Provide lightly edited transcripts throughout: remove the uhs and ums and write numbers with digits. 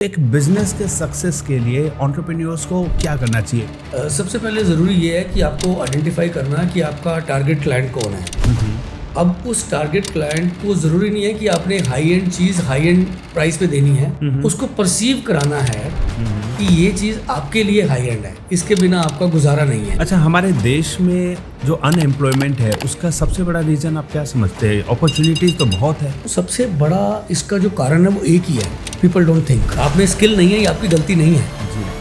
एक बिजनेस के सक्सेस के लिए एंटरप्रेन्योर्स को क्या करना चाहिए? सबसे पहले ज़रूरी ये है कि आपको आइडेंटिफाई करना है कि आपका टारगेट क्लाइंट कौन है। अब उस टारगेट क्लाइंट को ज़रूरी नहीं है कि आपने high and cheese high and price पे देनी है, उसको परसीव कराना है कि ये चीज़ आपके लिए हाई एंड है, इसके बिना आपका गुजारा नहीं है। अच्छा, हमारे देश में जो अनएम्प्लॉयमेंट है उसका सबसे बड़ा रीजन आप क्या समझते हैं? अपॉर्चुनिटीज तो बहुत है। सबसे बड़ा इसका जो कारण है वो एक ही है, पीपल डोंट थिंक। आप में स्किल नहीं है, ये आपकी गलती नहीं है,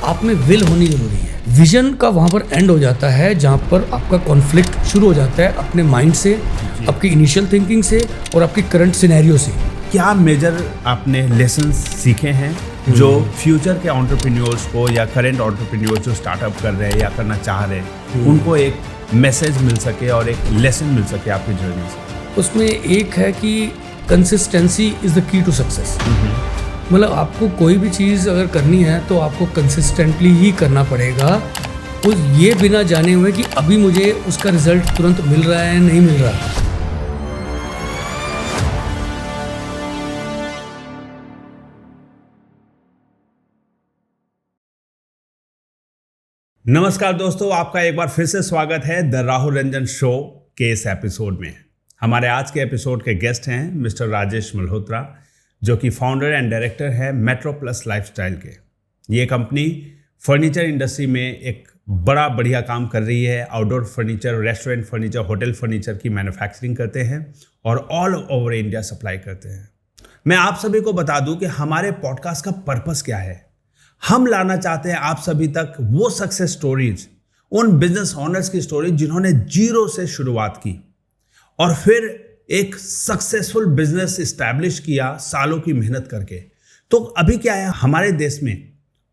आप में विल होनी जरूरी है। विजन का वहाँ पर एंड हो जाता है जहाँ पर आपका कॉन्फ्लिक्ट शुरू हो जाता है अपने माइंड से, आपकी इनिशियल थिंकिंग से और आपकी करंट सिनेरियो से। क्या मेजर आपने लेसन सीखे हैं जो फ्यूचर के एंटरप्रेन्योर्स को या करंट एंटरप्रेन्योर्स जो स्टार्टअप कर रहे हैं या करना चाह रहे हैं उनको एक मैसेज मिल सके और एक लेसन मिल सके आपकी जर्नी से? उसमें एक है कि consistency is the key to success. मतलब आपको कोई भी चीज़ अगर करनी है तो आपको कंसिस्टेंटली ही करना पड़ेगा, और ये बिना जाने हुए कि अभी मुझे उसका रिजल्ट तुरंत मिल रहा है नहीं मिल रहा है। नमस्कार दोस्तों, आपका एक बार फिर से स्वागत है द राहुल रंजन शो के इस एपिसोड में। हमारे आज के एपिसोड के गेस्ट हैं मिस्टर राजेश मल्होत्रा, जो कि फाउंडर एंड डायरेक्टर है मेट्रो प्लस लाइफस्टाइल के। ये कंपनी फर्नीचर इंडस्ट्री में एक बड़ा बढ़िया काम कर रही है। Outdoor furniture, restaurant furniture, hotel furniture की मैन्युफैक्चरिंग करते हैं और ऑल ओवर इंडिया सप्लाई करते हैं। मैं आप सभी को बता दूं कि हमारे पॉडकास्ट का पर्पस क्या है। हम लाना चाहते हैं आप सभी तक वो सक्सेस स्टोरीज, उन बिजनेस ओनर्स की स्टोरीज जिन्होंने जीरो से शुरुआत की और फिर एक सक्सेसफुल बिजनेस इस्टेब्लिश किया सालों की मेहनत करके। तो अभी क्या है, हमारे देश में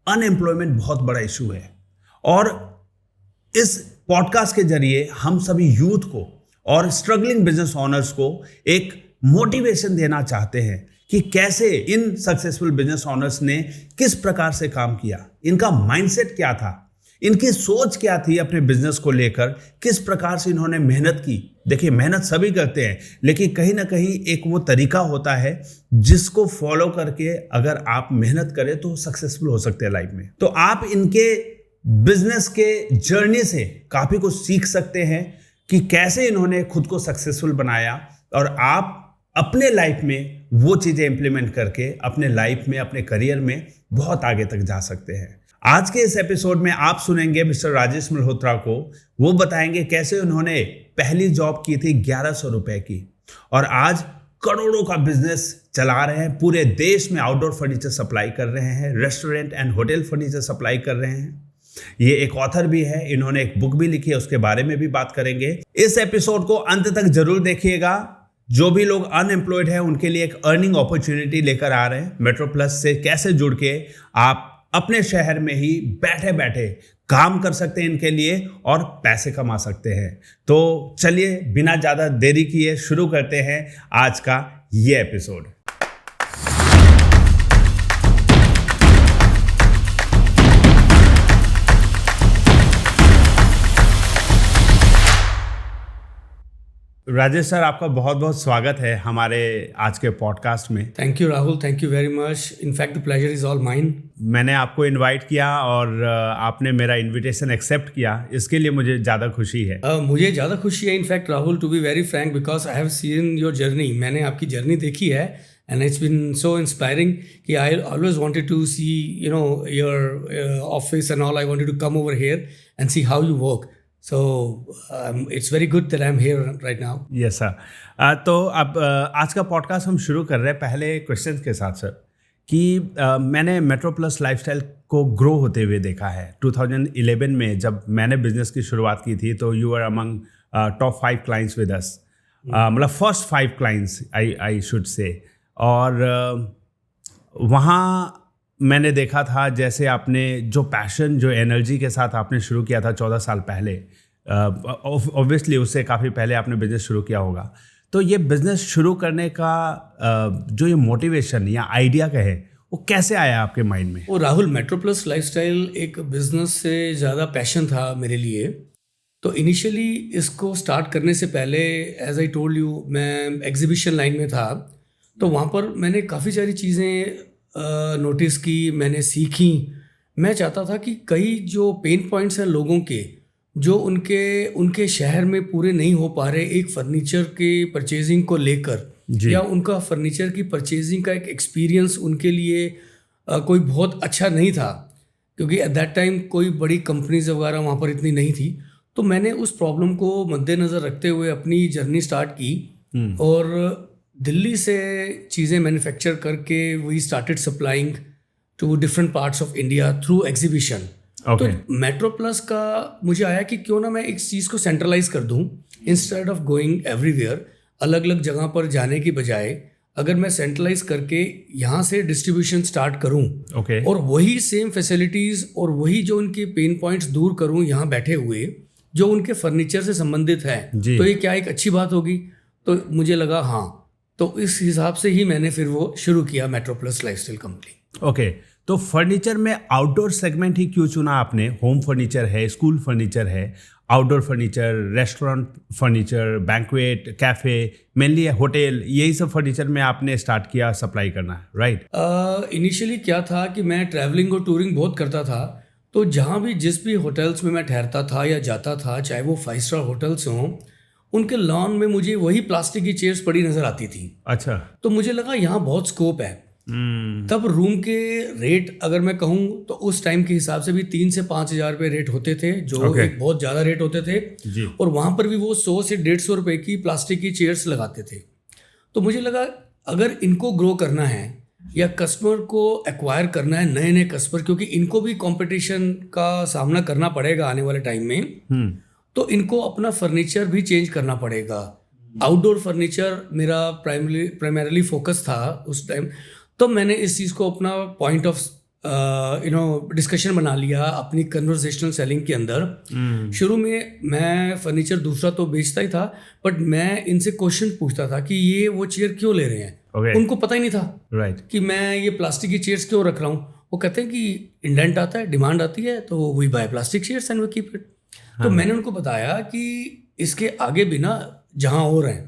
अनएम्प्लॉयमेंट बहुत बड़ा इशू है और इस पॉडकास्ट के जरिए हम सभी यूथ को और स्ट्रगलिंग बिजनेस ओनर्स को एक मोटिवेशन देना चाहते हैं कि कैसे इन सक्सेसफुल बिजनेस ओनर्स ने किस प्रकार से काम किया, इनका माइंडसेट क्या था, इनकी सोच क्या थी अपने बिजनेस को लेकर, किस प्रकार से इन्होंने मेहनत की। देखिए, मेहनत सभी करते हैं, लेकिन कहीं ना कहीं एक वो तरीका होता है जिसको फॉलो करके अगर आप मेहनत करें तो सक्सेसफुल हो सकते हैं लाइफ में। तो आप इनके बिजनेस के जर्नी से काफ़ी कुछ सीख सकते हैं कि कैसे इन्होंने खुद को सक्सेसफुल बनाया और आप अपने लाइफ में वो चीज़ें इंप्लीमेंट करके अपने लाइफ में, अपने करियर में बहुत आगे तक जा सकते हैं। आज के इस एपिसोड में आप सुनेंगे मिस्टर राजेश मल्होत्रा को। वो बताएंगे कैसे उन्होंने पहली जॉब की थी 1100 रुपए की और आज करोड़ों का बिजनेस चला रहे हैं। पूरे देश में आउटडोर फर्नीचर सप्लाई कर रहे हैं, restaurant and hotel furniture supply कर रहे हैं। ये एक ऑथर भी है, इन्होंने एक बुक भी लिखी है, उसके बारे में भी बात करेंगे। इस एपिसोड को अंत तक जरूर देखिएगा। जो भी लोग अनएम्प्लॉयड हैं उनके लिए एक अर्निंग अपॉर्चुनिटी लेकर आ रहे हैं। मेट्रो प्लस से कैसे जुड़ के आप अपने शहर में ही बैठे बैठे काम कर सकते हैं इनके लिए और पैसे कमा सकते हैं। तो चलिए बिना ज़्यादा देरी किए शुरू करते हैं आज का ये एपिसोड। राजेश सर, आपका बहुत बहुत स्वागत है हमारे आज के पॉडकास्ट में। Thank you Rahul, thank you very much. In fact the pleasure is all mine. मैंने आपको इनवाइट किया और आपने मेरा इनविटेशन एक्सेप्ट किया, इसके लिए मुझे ज़्यादा खुशी है। मुझे ज़्यादा खुशी है in fact Rahul, to be very frank, because I have seen your journey. मैंने आपकी जर्नी देखी है and it's been so inspiring कि I always wanted to see your office and all. I wanted to come over here and see how you work. So it's very good that I'm here right now. Yes sir. तो अब आज का podcast हम शुरू कर रहे हैं पहले क्वेश्चन के साथ सर कि मैंने मेट्रो प्लस लाइफस्टाइल को ग्रो होते हुए देखा है। 2011 में जब मैंने बिजनेस की शुरुआत की थी तो you are among top 5 clients with us, मतलब फर्स्ट 5 क्लाइंट्स आई शुड से। और वहाँ मैंने देखा था जैसे आपने जो पैशन, जो एनर्जी के साथ आपने शुरू किया था 14 साल पहले, ऑब्वियसली उससे काफ़ी पहले आपने बिज़नेस शुरू किया होगा। तो ये बिज़नेस शुरू करने का जो ये मोटिवेशन या आइडिया कहे वो कैसे आया आपके माइंड में? वो राहुल, मेट्रो प्लस लाइफस्टाइल एक बिज़नेस से ज़्यादा पैशन था मेरे लिए। तो इनिशियली इसको स्टार्ट करने से पहले, एज आई टोल्ड यू, मैं एग्जीबिशन लाइन में था। तो वहाँ पर मैंने काफ़ी सारी चीज़ें नोटिस की, मैंने सीखी। मैं चाहता था कि कई जो पेन पॉइंट्स हैं लोगों के, जो उनके शहर में पूरे नहीं हो पा रहे एक फर्नीचर के परचेजिंग को लेकर, जी। या उनका फर्नीचर की परचेजिंग का एक एक्सपीरियंस उनके लिए कोई बहुत अच्छा नहीं था, क्योंकि एट दैट टाइम कोई बड़ी कंपनीज वगैरह वहाँ पर इतनी नहीं थी। तो मैंने उस प्रॉब्लम को मद्देनज़र रखते हुए अपनी जर्नी स्टार्ट की, और दिल्ली से चीज़ें मैन्युफैक्चर करके we started supplying to different parts of India through exhibition. तो मेट्रो प्लस का मुझे आया कि क्यों ना मैं इस चीज़ को सेंट्रलाइज कर दूं, इंस्टेड ऑफ गोइंग एवरीवेयर, अलग अलग जगह पर जाने की बजाय अगर मैं सेंट्रलाइज करके यहाँ से डिस्ट्रीब्यूशन स्टार्ट करूँ, और वही सेम फैसिलिटीज़ और वही जो उनके पेन पॉइंट्स दूर करूँ यहाँ बैठे हुए, जो उनके फर्नीचर से संबंधित है, तो ये क्या एक अच्छी बात होगी। तो मुझे लगा हाँ, तो इस हिसाब से ही मैंने फिर वो शुरू किया मेट्रो प्लस लाइफस्टाइल कंपनी। तो फर्नीचर में आउटडोर सेगमेंट ही क्यों चुना आपने? होम फर्नीचर है, स्कूल फर्नीचर है, outdoor furniture, restaurant furniture, banquet, cafe, mainly hotel, यही सब फर्नीचर में आपने स्टार्ट किया सप्लाई करना, राइट? इनिशियली क्या था कि मैं ट्रैवलिंग और टूरिंग बहुत करता था, तो जहाँ भी जिस भी होटल्स में मैं ठहरता था या जाता था, चाहे वो 5 स्टार होटल्स हों, उनके लॉन में मुझे वही प्लास्टिक की चेयर्स पड़ी नज़र आती थी। अच्छा। तो मुझे लगा यहाँ बहुत स्कोप है। तब रूम के रेट अगर मैं कहूँ तो उस टाइम के हिसाब से भी 3 से 5 हज़ार रुपये रेट होते थे, जो एक बहुत ज़्यादा रेट होते थे जी। और वहाँ पर भी वो 100 से 150 रुपये की प्लास्टिक की चेयर्स लगाते थे। तो मुझे लगा अगर इनको ग्रो करना है या कस्टमर को एक्वायर करना है, नए नए कस्टमर, क्योंकि इनको भी कंपटीशन का सामना करना पड़ेगा आने वाले टाइम में, तो इनको अपना फर्नीचर भी चेंज करना पड़ेगा। आउटडोर फर्नीचर मेरा प्राइमरीली फोकस था उस टाइम। तो मैंने इस चीज़ को अपना पॉइंट ऑफ डिस्कशन बना लिया अपनी कन्वर्सेशनल सेलिंग के अंदर। शुरू में मैं फर्नीचर दूसरा तो बेचता ही था, बट मैं इनसे क्वेश्चन पूछता था कि ये वो चेयर क्यों ले रहे हैं। उनको पता ही नहीं था कि मैं ये प्लास्टिक की चेयर्स क्यों रख रहा हूँ। वो कहते हैं कि इंडेंट आता है, डिमांड आती है, तो we buy plastic chairs and we keep it. तो मैंने उनको बताया कि इसके आगे भी ना जहाँ और हैं,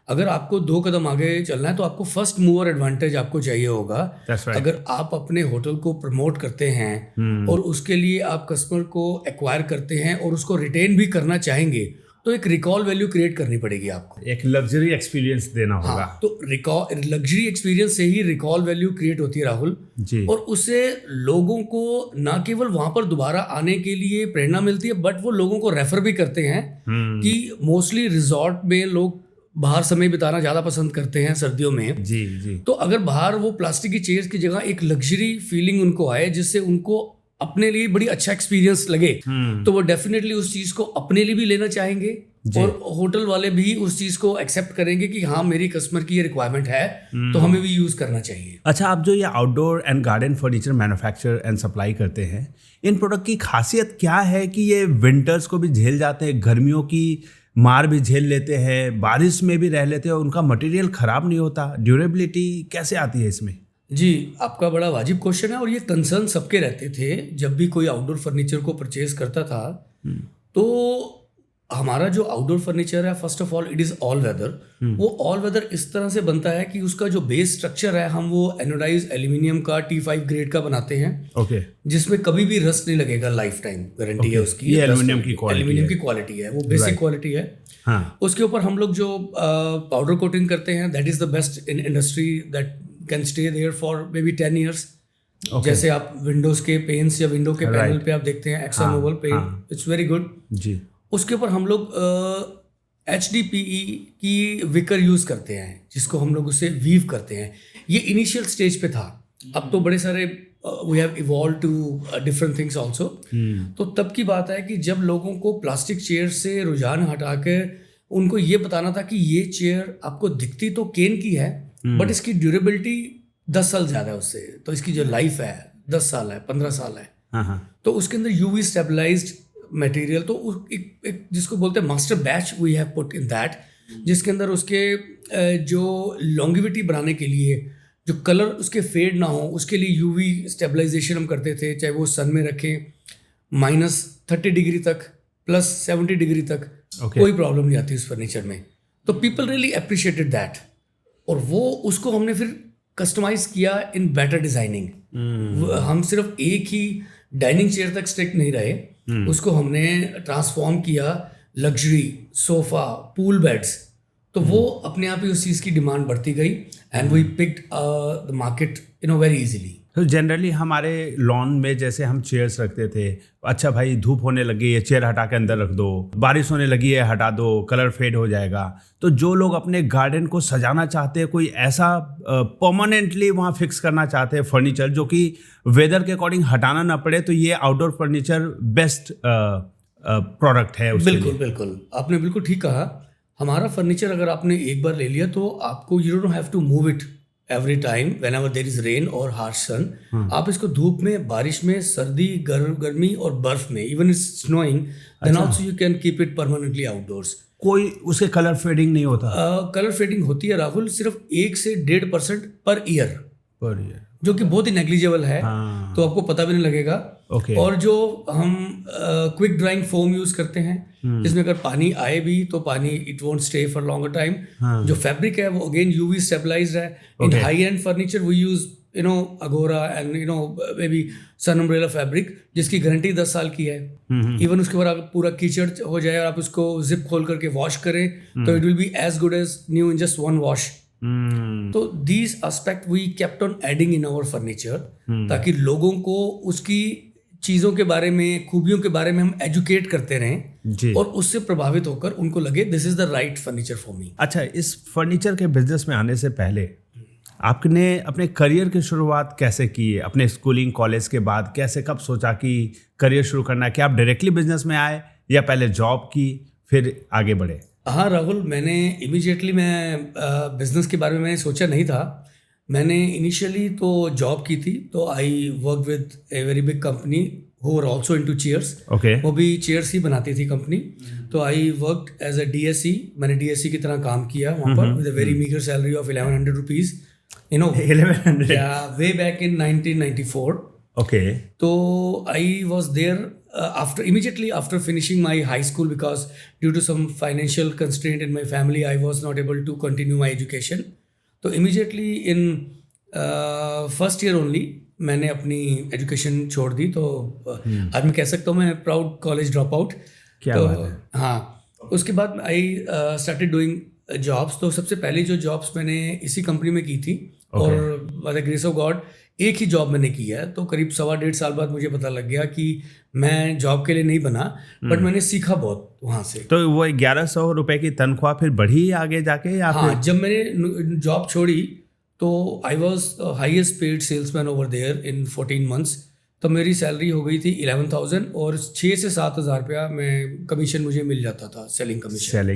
अगर आपको 2 कदम आगे चलना है तो आपको फर्स्ट मूवर एडवांटेज आपको चाहिए होगा। अगर आप अपने होटल को प्रमोट करते हैं और उसके लिए आप कस्टमर को एक्वायर करते हैं और उसको रिटेन भी करना चाहेंगे, तो एक रिकॉल वैल्यू क्रिएट करनी पड़ेगी आपको, एक लग्जरी एक्सपीरियंस देना होगा। तो लग्जरी एक्सपीरियंस से ही रिकॉल वैल्यू क्रिएट होती है राहुल जी। और उससे लोगों को ना केवल वहां पर दोबारा आने के लिए प्रेरणा मिलती है, बट वो लोगों को रेफर भी करते हैं कि मोस्टली रिजॉर्ट में लोग बाहर समय बिताना ज़्यादा पसंद करते हैं सर्दियों में। जी। तो अगर बाहर वो प्लास्टिक की चेयर्स की जगह एक लग्जरी फीलिंग उनको आए, जिससे उनको अपने लिए बड़ी अच्छा एक्सपीरियंस लगे, तो वो डेफिनेटली उस चीज़ को अपने लिए भी लेना चाहेंगे और होटल वाले भी उस चीज़ को एक्सेप्ट करेंगे कि हाँ, मेरी कस्टमर की ये रिक्वायरमेंट है, तो हमें भी यूज़ करना चाहिए। अच्छा, आप जो ये outdoor and garden furniture manufacture and supply करते हैं, इन प्रोडक्ट की खासियत क्या है कि ये विंटर्स को भी झेल जाते हैं, गर्मियों की मार भी झेल लेते हैं, बारिश में भी रह लेते हैं, उनका मटेरियल ख़राब नहीं होता, ड्यूरेबिलिटी कैसे आती है इसमें? जी, आपका बड़ा वाजिब क्वेश्चन है और ये कंसर्न सबके रहते थे जब भी कोई आउटडोर फर्नीचर को परचेज करता था। तो हमारा जो आउटडोर फर्नीचर है, first of all it is all weather. वो ऑल वेदर इस तरह से बनता है कि उसका जो बेस स्ट्रक्चर है, हम वो एनोडाइज एल्यूमिनियम का T5 ग्रेड का बनाते हैं, जिसमें कभी भी रस्ट नहीं लगेगा, लाइफ टाइम गारंटी है उसकी। ये एल्यूमिनियम की क्वालिटी है, वो बेसिक क्वालिटी है। उसके ऊपर हम लोग जो पाउडर कोटिंग करते हैं, that is the best in industry, that can stay there for may be 10 years. जैसे आप विंडोज के पेन्स या विंडो के पैनल पे आप देखते हैं एक्सा noble pen, it's very good जी। उसके ऊपर हम लोग HDPE की विकर यूज़ करते हैं, जिसको हम लोग उससे वीव करते हैं। ये इनिशियल स्टेज पे था, अब तो बड़े सारे we have evolve to different things also. तो तब की बात है कि जब लोगों को प्लास्टिक चेयर से रुझान हटा के उनको ये बताना था कि ये चेयर आपको दिखती तो केन की है, बट इसकी ड्यूरेबिलिटी 10 साल ज़्यादा है उससे, तो इसकी जो लाइफ है 10 साल है, 15 साल है। तो उसके अंदर UV स्टेबलाइज्ड मटेरियल, तो एक जिसको बोलते हैं master batch we have put in that, जिसके अंदर उसके जो लॉन्गिविटी बनाने के लिए, जो कलर उसके फेड ना हो, उसके लिए UV स्टेबलाइजेशन हम करते थे, चाहे वो सन में रखें -30 डिग्री तक, +70 डिग्री तक, कोई प्रॉब्लम नहीं आती उस फर्नीचर में। तो पीपल रियली अप्रिशिएटेड दैट, और वो उसको हमने फिर कस्टमाइज किया इन बेटर डिजाइनिंग। हम सिर्फ एक ही डाइनिंग चेयर तक स्टिक नहीं रहे, उसको हमने ट्रांसफॉर्म किया लग्जरी, सोफा, पूल बेड्स। तो वो अपने आप ही उस चीज़ की डिमांड बढ़ती गई and we picked the market very easily. तो जनरली हमारे लॉन में जैसे हम चेयर्स रखते थे, अच्छा भाई धूप होने लगी है, चेयर हटा के अंदर रख दो, बारिश होने लगी है हटा दो, कलर फेड हो जाएगा। तो जो लोग अपने गार्डन को सजाना चाहते हैं, कोई ऐसा परमानेंटली वहाँ फिक्स करना चाहते हैं फर्नीचर जो कि वेदर के अकॉर्डिंग हटाना ना पड़े, तो ये आउटडोर फर्नीचर बेस्ट प्रोडक्ट है उसके बिल्कुल लिए। बिल्कुल, आपने बिल्कुल ठीक कहा। हमारा फर्नीचर अगर आपने एक बार ले लिया तो आपको you don't have to move it every time whenever there is rain और हार्श सन। आप इसको धूप में, बारिश में, सर्दी, गर्मी और बर्फ में, even it's snowing, then also you can keep it permanently outdoors. कोई उसके कलर फेडिंग नहीं होता? कलर फेडिंग होती है राहुल, सिर्फ 1 से 1.5% पर ईयर, पर ईयर, जो कि बहुत ही नेग्लिजिबल है। हाँ। तो आपको पता भी नहीं लगेगा। ओके। और जो हम क्विक ड्राइंग फोम यूज करते हैं, जिसमें अगर पानी आए भी तो पानी it won't stay for longer time. जो फैब्रिक है वो अगेन यूवी स्टेबलाइज्ड है। In high end furniture we use Agora and maybe Sunbrella fabric, जिसकी गारंटी 10 साल की है। इवन उसके बाद अगर पूरा कीचड़ हो जाए और आप उसको जिप खोल करके वॉश करें तो it will be as good as new in just 1 wash. तो these aspect we kept on adding in our furniture, ताकि लोगों को उसकी चीज़ों के बारे में, खूबियों के बारे में हम एजुकेट करते रहें और उससे प्रभावित होकर उनको लगे this is the right furniture for me. अच्छा, इस फर्नीचर के बिजनेस में आने से पहले आपने अपने करियर की शुरुआत कैसे की? अपने स्कूलिंग, कॉलेज के बाद कैसे, कब सोचा कि करियर शुरू करना है? क्या आप डायरेक्टली बिजनेस में आए या पहले जॉब की फिर आगे बढ़े? हाँ राहुल, मैंने इमीडिएटली बिजनेस के बारे में मैंने सोचा नहीं था। मैंने इनिशियली तो जॉब की थी, तो I work with a very big company who are also into chairs. Okay. वो भी चेयर्स ही बनाती थी कंपनी। तो I worked as a DSC. मैंने डीएससी की तरह काम किया वहाँ पर with a very meagre salary of 1100 rupees, 1100? Way back in 1994। Okay. तो I was there immediately after finishing my high school, because due to some financial constraint in my family I was not able to continue my education. तो immediately in first year only मैंने अपनी education छोड़ दी। तो आज मैं कह सकता हूँ मैं प्राउड कॉलेज ड्रॉप आउट। क्या बात है। हाँ, उसके बाद आई स्टार्टेड डूइंग जॉब्स। तो सबसे पहली जो जॉब्स मैंने इसी कंपनी में की थी और by the grace of God एक ही जॉब मैंने की है। तो करीब 1.5 साल बाद मुझे पता लग गया कि मैं जॉब के लिए नहीं बना, बट मैंने सीखा बहुत वहाँ से। तो वो 1100 रुपए की तनख्वाह फिर बढ़ी आगे जाके या हाँ, जब मैंने जॉब छोड़ी तो I was highest paid salesman over there in 14 months. तो मेरी सैलरी हो गई थी 11,000 और 6 से 7,000 रुपया मैं कमीशन मुझे मिल जाता था, सेलिंग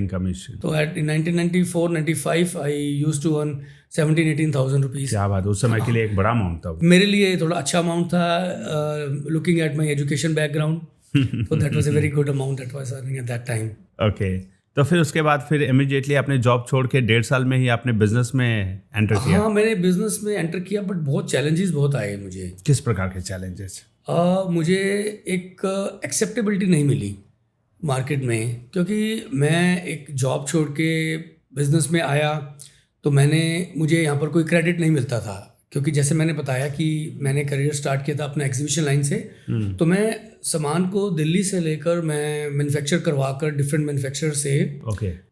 कमीशन। तो at 1994-95 I used to earn 17,000-18,000 rupees. क्या बात, उस समय के लिए एक बड़ा अमाउंट था। मेरे लिए थोड़ा अच्छा अमाउंट था, looking at my education background. तो that was a very good amount that was earning at that time. Okay. तो फिर उसके बाद फिर इमीडिएटली आपने जॉब छोड़ के 1.5 साल में ही आपने बिजनेस में एंटर किया? हाँ, मैंने बिजनेस में एंटर किया, बट बहुत चैलेंजेस बहुत आए मुझे। किस प्रकार के चैलेंजेस? मुझे एक एक्सेप्टेबिलिटी नहीं मिली मार्केट में, क्योंकि मैं एक जॉब छोड़ के बिजनेस में आया तो मुझे यहाँ पर कोई क्रेडिट नहीं मिलता था। क्योंकि जैसे मैंने बताया कि मैंने करियर स्टार्ट किया था अपना एग्जीबिशन लाइन से। तो मैं सामान को दिल्ली से लेकर मैं मैन्युफैक्चर करवा कर डिफरेंट मैन्युफैक्चरर से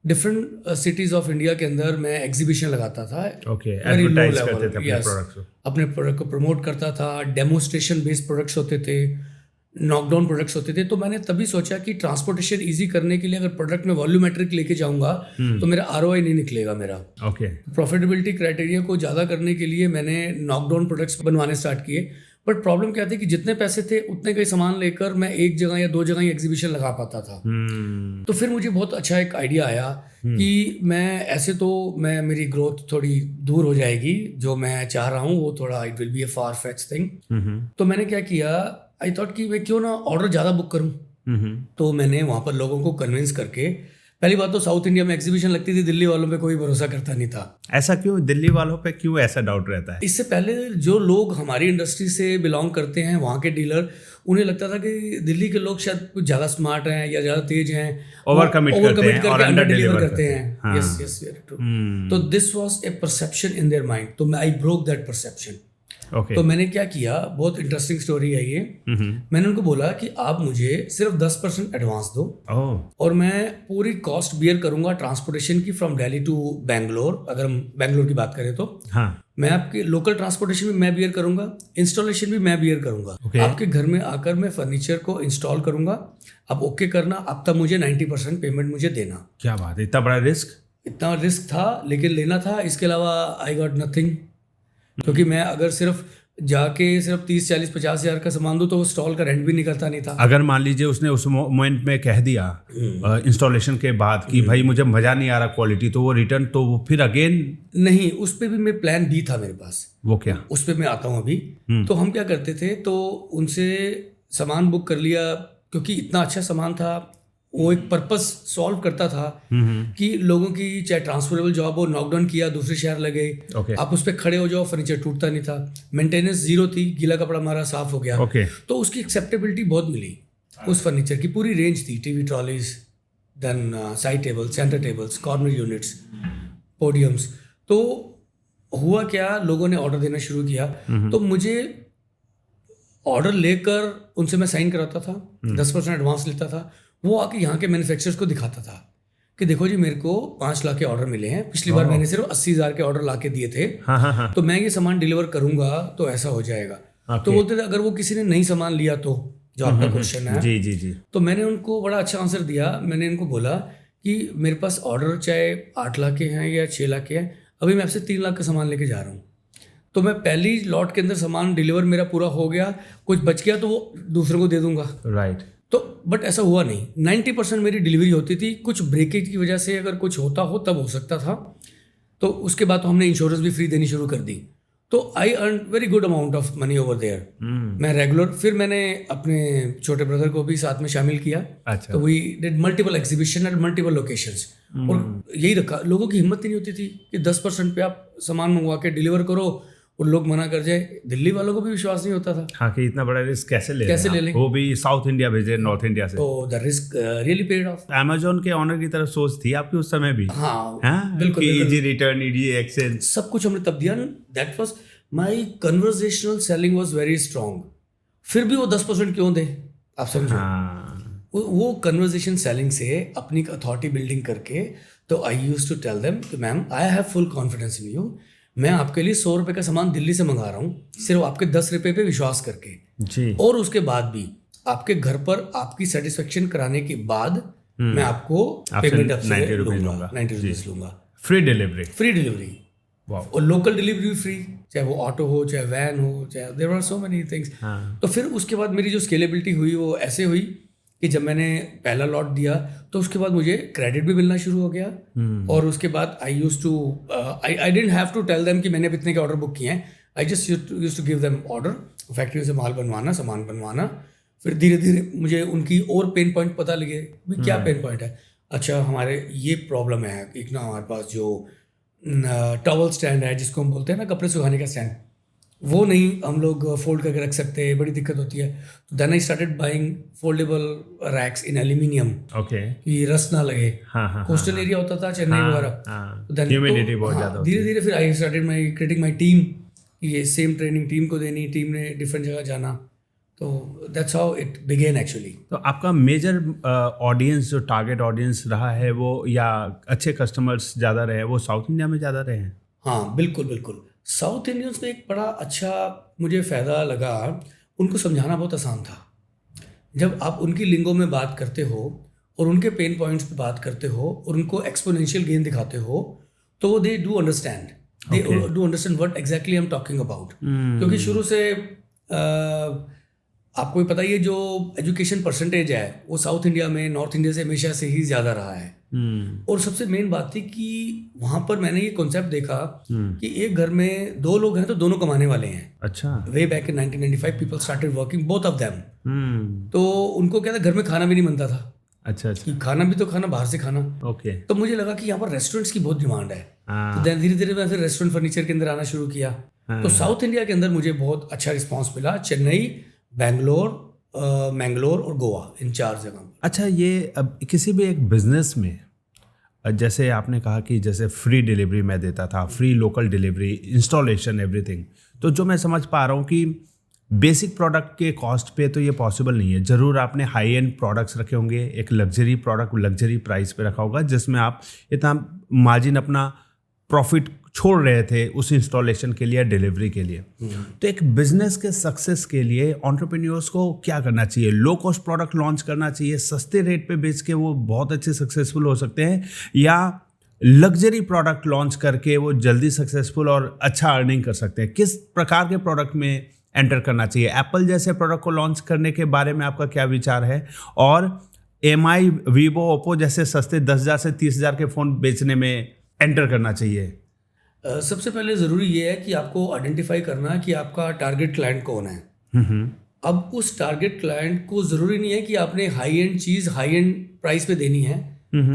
डिफरेंट सिटीज़ ऑफ इंडिया के अंदर मैं एग्जीबिशन लगाता था। एडवर्टाइज करते थे अपने प्रोडक्ट्स को, अपने प्रोडक्ट को प्रमोट करता था। डेमोस्ट्रेशन बेस्ड प्रोडक्ट्स होते थे, नॉकडाउन प्रोडक्ट्स होते थे। तो मैंने तभी सोचा कि ट्रांसपोर्टेशन इजी करने के लिए अगर प्रोडक्ट में वॉल्यूमेट्रिक लेके जाऊंगा तो मेरा ROI नहीं निकलेगा मेरा। प्रॉफिटेबिलिटी क्राइटेरिया को ज़्यादा करने के लिए मैंने नॉकडाउन प्रोडक्ट्स बनवाने स्टार्ट किए। बट प्रॉब्लम क्या थी कि जितने पैसे थे उतने का ही सामान लेकर मैं एक जगह या 2 जगह ही एग्जीबिशन लगा पाता था। तो फिर मुझे बहुत अच्छा एक आइडिया आया कि मैं ऐसे तो मेरी ग्रोथ थोड़ी दूर हो जाएगी, जो मैं चाह रहा हूँ वो थोड़ा it will be a far fetch thing. तो मैंने क्या किया, आई थॉट कि मैं क्यों ना ऑर्डर ज़्यादा बुक करूँ। तो मैंने वहाँ पर लोगों को कन्विंस करके पहली बात तो साउथ इंडिया में एग्जीबिशन लगती थी, दिल्ली वालों पे कोई भरोसा करता नहीं था। ऐसा क्यों? दिल्ली वालों पे क्यों ऐसा डाउट रहता है? इससे पहले जो लोग हमारी इंडस्ट्री से बिलोंग करते हैं, वहाँ के डीलर, उन्हें लगता था कि दिल्ली के लोग शायद कुछ ज़्यादा स्मार्ट हैं या ज़्यादा तेज हैं, ओवर कमिट करके अंडर डिलीवर करते हैं। हाँ। Yes yes, very true. तो this was a perception in their mind, तो I broke that perception. Okay. तो मैंने क्या किया, बहुत इंटरेस्टिंग स्टोरी है ये। मैंने उनको बोला कि आप मुझे सिर्फ 10% एडवांस दो और मैं पूरी कॉस्ट बियर करूंगा ट्रांसपोर्टेशन की, फ्रॉम दिल्ली टू बैंगलोर। अगर हम बैंगलोर की बात करें तो हाँ, मैं आपके लोकल ट्रांसपोर्टेशन भी मैं बियर करूंगा, इंस्टॉलेशन भी मैं बियर करूंगा। आपके घर में आकर मैं फर्नीचर को इंस्टॉल करूंगा, आप ओके करना, अब तक मुझे 90% पेमेंट मुझे देना। क्या बात है, इतना बड़ा रिस्क! इतना रिस्क था लेकिन लेना था, इसके अलावा आई गॉट नथिंग। क्योंकि मैं अगर सिर्फ जाके सिर्फ 30, 40, 50 हज़ार का सामान दूं तो वो स्टॉल का रेंट भी निकलता नहीं था। अगर मान लीजिए उसने उस मोमेंट में कह दिया इंस्टॉलेशन के बाद कि भाई मुझे मजा नहीं आ रहा क्वालिटी, तो वो रिटर्न, तो वो फिर अगेन नहीं, उस पर भी मैं प्लान बी था मेरे पास। वो क्या? उस पर मैं आता हूँ अभी। तो हम क्या करते थे, तो उनसे सामान बुक कर लिया, क्योंकि इतना अच्छा सामान था, वो एक पर्पस सॉल्व करता था कि लोगों की चाहे ट्रांसफरेबल जॉब हो, नॉकडाउन किया, दूसरे शहर लगे, आप उस पर खड़े हो जाओ, फर्नीचर टूटता नहीं था, मेंटेनेंस जीरो थी, गीला कपड़ा हमारा साफ हो गया। तो उसकी एक्सेप्टेबिलिटी बहुत मिली उस फर्नीचर की। पूरी रेंज थी, TV trolleys, then side tables, centre tables, corner units, podiums. तो हुआ क्या, लोगों ने ऑर्डर देना शुरू किया। तो मुझे ऑर्डर लेकर उनसे मैं साइन कराता था, 10% एडवांस लेता था। वो आके यहाँ के मैन्युफैक्चरर्स को दिखाता था कि देखो जी, मेरे को 5 लाख के ऑर्डर मिले हैं, पिछली बार मैंने सिर्फ 80,000 के ऑर्डर लाके दिए थे। तो मैं ये सामान डिलीवर करूंगा तो ऐसा हो जाएगा। तो बोलते थे अगर वो किसी ने नहीं सामान लिया तो, जो आपका क्वेश्चन है। जी जी जी। तो मैंने उनको बड़ा अच्छा आंसर दिया। मैंने इनको बोला कि मेरे पास ऑर्डर चाहे 8 लाख के हैं या 6 लाख के हैं, अभी मैं आपसे 3 लाख का सामान लेके जा रहा हूँ। तो मैं पहली लॉट के अंदर सामान डिलीवर मेरा पूरा हो गया, कुछ बच गया तो वो दूसरों को दे दूंगा। राइट। तो बट ऐसा हुआ नहीं, 90% मेरी डिलीवरी होती थी। कुछ ब्रेकेज की वजह से अगर कुछ होता हो तब हो सकता था। तो उसके बाद तो हमने इंश्योरेंस भी फ्री देनी शुरू कर दी। तो I earn very good amount of money over there. मैं रेगुलर, फिर मैंने अपने छोटे ब्रदर को भी साथ में शामिल किया। अच्छा। तो we did multiple exhibition at multiple locations. और यही रखा, लोगों की हिम्मत ही नहीं होती थी कि 10% पे आप सामान मंगवा के डिलीवर करो और लोग मना कर जाए। दिल्ली वालों को भी विश्वास नहीं होता था। हाँ, कि इतना बड़ा रिस्क कैसे ले लें, वो भी साउथ इंडिया भेजे, नॉर्थ इंडिया से। तो the risk really paid of. Amazon के ऑनर की तरफ सोच थी आपकी उस समय भी? हाँ, बिल्कुल। इजी रिटर्न, इजी एक्सचेंज, सब कुछ हमने तब दिया। That was my conversational selling was very strong. फिर भी वो 10% क्यों दे, आप समझो। वो कन्वर्सेशन सेलिंग से अपनी अथॉरिटी बिल्डिंग करके, तो I used to tell them कि ma'am, I have full confidence in you. मैं आपके लिए 100 रुपये का सामान दिल्ली से मंगा रहा हूँ, सिर्फ आपके 10 रुपये पे विश्वास करके जी। और उसके बाद भी आपके घर पर आपकी सेटिस्फेक्शन कराने के बाद मैं आपको पेमेंट 90 रुपीज़ लूंगा। Free delivery. फ्री डिलीवरी और लोकल डिलीवरी भी फ्री, चाहे वो ऑटो हो, चाहे वैन हो, चाहे there are so many things. तो फिर उसके बाद मेरी जो स्केलेबिलिटी हुई वो ऐसे हुई कि जब मैंने पहला लॉट दिया तो उसके बाद मुझे क्रेडिट भी मिलना शुरू हो गया। और उसके बाद I used to, I didn't have to tell them कि मैंने इतने के ऑर्डर बुक किए हैं। I just used to give them order, factory से माल बनवाना, सामान बनवाना। फिर धीरे धीरे मुझे उनकी और पेन पॉइंट पता लगे भी क्या पेन पॉइंट है। अच्छा, हमारे ये प्रॉब्लम है, एक ना हमारे पास जो टॉवल स्टैंड है, जिसको हम बोलते हैं ना कपड़े सुखाने का स्टैंड, वो नहीं हम लोग फोल्ड करके रख सकते, बड़ी दिक्कत होती है। तो then I started buying foldable racks in aluminium, कि रस ना लगे। कोस्टल एरिया होता था चेन्नई वगैरह, ह्यूमिडिटी बहुत ज़्यादा। धीरे धीरे फिर I started my creating my team, ये सेम ट्रेनिंग टीम को देनी, टीम ने डिफरेंट जगह जाना। तो that's how it began actually. तो आपका मेजर ऑडियंस, जो टारगेट ऑडियंस रहा है वो, या अच्छे कस्टमर्स ज़्यादा रहे, वो साउथ इंडिया में ज़्यादा रहे हैं? हाँ, बिल्कुल बिल्कुल। साउथ इंडियंस में एक बड़ा अच्छा मुझे फ़ायदा लगा, उनको समझाना बहुत आसान था। जब आप उनकी लिंगो में बात करते हो और उनके पेन पॉइंट्स पे बात करते हो और उनको एक्सपोनेंशियल गेन दिखाते हो, तो they do understand, what exactly I am talking about. क्योंकि शुरू से आपको भी पता ही है, जो एजुकेशन परसेंटेज है वो साउथ इंडिया में नॉर्थ इंडिया से हमेशा से ही ज़्यादा रहा है। और सबसे मेन बात थी कि वहाँ पर मैंने ये कॉन्सेप्ट देखा कि एक घर में 2 लोग हैं तो दोनों कमाने वाले हैं। अच्छा। वे back in 1995 people started working, both of them. तो उनको क्या था, घर में खाना भी नहीं बनता था। अच्छा अच्छा, कि खाना भी तो खाना, बाहर से खाना। ओके। तो मुझे लगा कि यहाँ पर रेस्टोरेंट्स की बहुत डिमांड है, तो धीरे धीरे मैं फिर रेस्टोरेंट फर्नीचर के अंदर आना शुरू किया। तो साउथ इंडिया के अंदर मुझे बहुत अच्छा रिस्पांस मिला, चेन्नई, बैंगलोर, मैंगलोर और गोवा, इन 4 जगह। अच्छा, ये अब किसी भी एक बिजनेस में जैसे आपने कहा कि जैसे फ्री डिलीवरी मैं देता था, free local delivery, installation, everything, तो जो मैं समझ पा रहा हूँ कि बेसिक प्रोडक्ट के कॉस्ट पे तो ये पॉसिबल नहीं है। ज़रूर आपने हाई एंड प्रोडक्ट्स रखे होंगे, एक लग्जरी प्रोडक्ट लग्जरी प्राइस पे रखा होगा, जिसमें आप इतना मार्जिन अपना प्रॉफिट छोड़ रहे थे उस इंस्टॉलेशन के लिए, डिलीवरी के लिए। तो एक बिजनेस के सक्सेस के लिए एंटरप्रेन्योर्स को क्या करना चाहिए? लो कॉस्ट प्रोडक्ट लॉन्च करना चाहिए, सस्ते रेट पे बेच के वो बहुत अच्छे सक्सेसफुल हो सकते हैं, या लग्जरी प्रोडक्ट लॉन्च करके वो जल्दी सक्सेसफुल और अच्छा अर्निंग कर सकते हैं? किस प्रकार के प्रोडक्ट में एंटर करना चाहिए? एप्पल जैसे प्रोडक्ट को लॉन्च करने के बारे में आपका क्या विचार है? और एमआई, वीवो, ओप्पो जैसे सस्ते 10,000 से 30,000 के फ़ोन बेचने में एंटर करना चाहिए? सबसे पहले ज़रूरी ये है कि आपको आइडेंटिफाई करना है कि आपका टारगेट क्लाइंट कौन है। अब उस टारगेट क्लाइंट को ज़रूरी नहीं है कि आपने high and cheese high and price पे देनी है,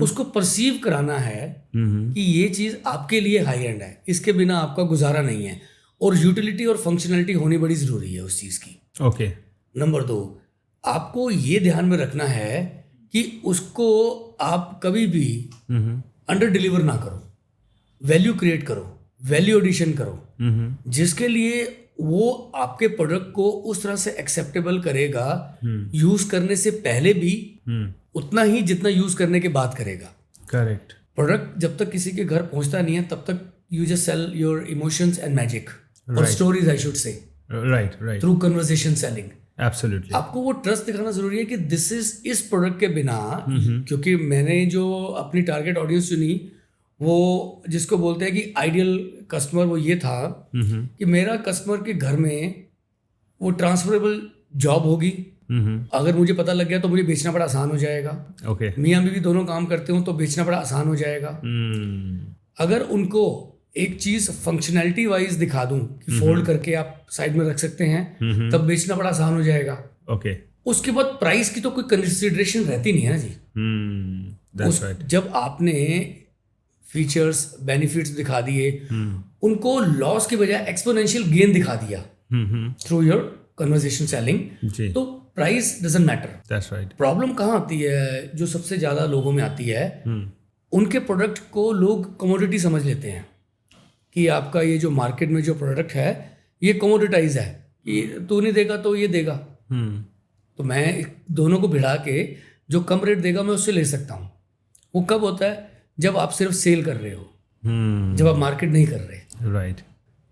उसको परसीव कराना है कि ये चीज़ आपके लिए हाई एंड है, इसके बिना आपका गुजारा नहीं है। और यूटिलिटी और फंक्शनलिटी होनी बड़ी ज़रूरी है उस चीज़ की। ओके। नंबर 2, आपको ये ध्यान में रखना है कि उसको आप कभी भी अंडर डिलीवर ना करो, वैल्यू क्रिएट करो, वैल्यू एडिशन करो, जिसके लिए वो आपके प्रोडक्ट को उस तरह से एक्सेप्टेबल करेगा, यूज करने से पहले भी उतना ही जितना यूज करने के बाद करेगा। करेक्ट। प्रोडक्ट जब तक किसी के घर पहुंचता नहीं है तब तक you just sell your emotions and magic और stories, I should say, right right, through conversation selling. Absolutely. आपको वो ट्रस्ट दिखाना जरूरी है कि दिस इज, इस प्रोडक्ट के बिना, क्योंकि मैंने जो अपनी टारगेट ऑडियंस चुनी वो जिसको बोलते हैं कि आइडियल कस्टमर, वो ये था कि मेरा कस्टमर के घर में वो ट्रांसफरेबल जॉब होगी। अगर मुझे पता लग गया तो मुझे बेचना बड़ा आसान हो जाएगा। ओके। मियाँ बीवी दोनों काम करते हो तो बेचना बड़ा आसान हो जाएगा। अगर उनको एक चीज फंक्शनैलिटी वाइज दिखा दूं कि फोल्ड करके आप साइड में रख सकते हैं, तब बेचना बड़ा आसान हो जाएगा। ओके। उसके बाद प्राइस की तो कोई कंसिडरेशन रहती नहीं है ना जी। That's right. जब आपने फीचर्स, बेनिफिट्स दिखा दिए, उनको लॉस की बजाय एक्सपोनेंशियल गेन दिखा दिया थ्रू योर कन्वर्सेशन सेलिंग, तो price doesn't matter. That's right. Problem कहाँ आती है, जो सबसे ज़्यादा लोगों में आती है, उनके प्रोडक्ट को लोग कमोडिटी समझ लेते हैं कि आपका ये जो मार्केट में जो प्रोडक्ट है ये कमोडिटाइज है, कि तू नहीं देगा तो ये देगा। तो मैं दोनों को भिड़ा के जो कम रेट देगा मैं उससे ले सकता हूँ। वो कब होता है? जब आप सिर्फ सेल कर रहे हो, जब आप मार्केट नहीं कर रहे। राइट।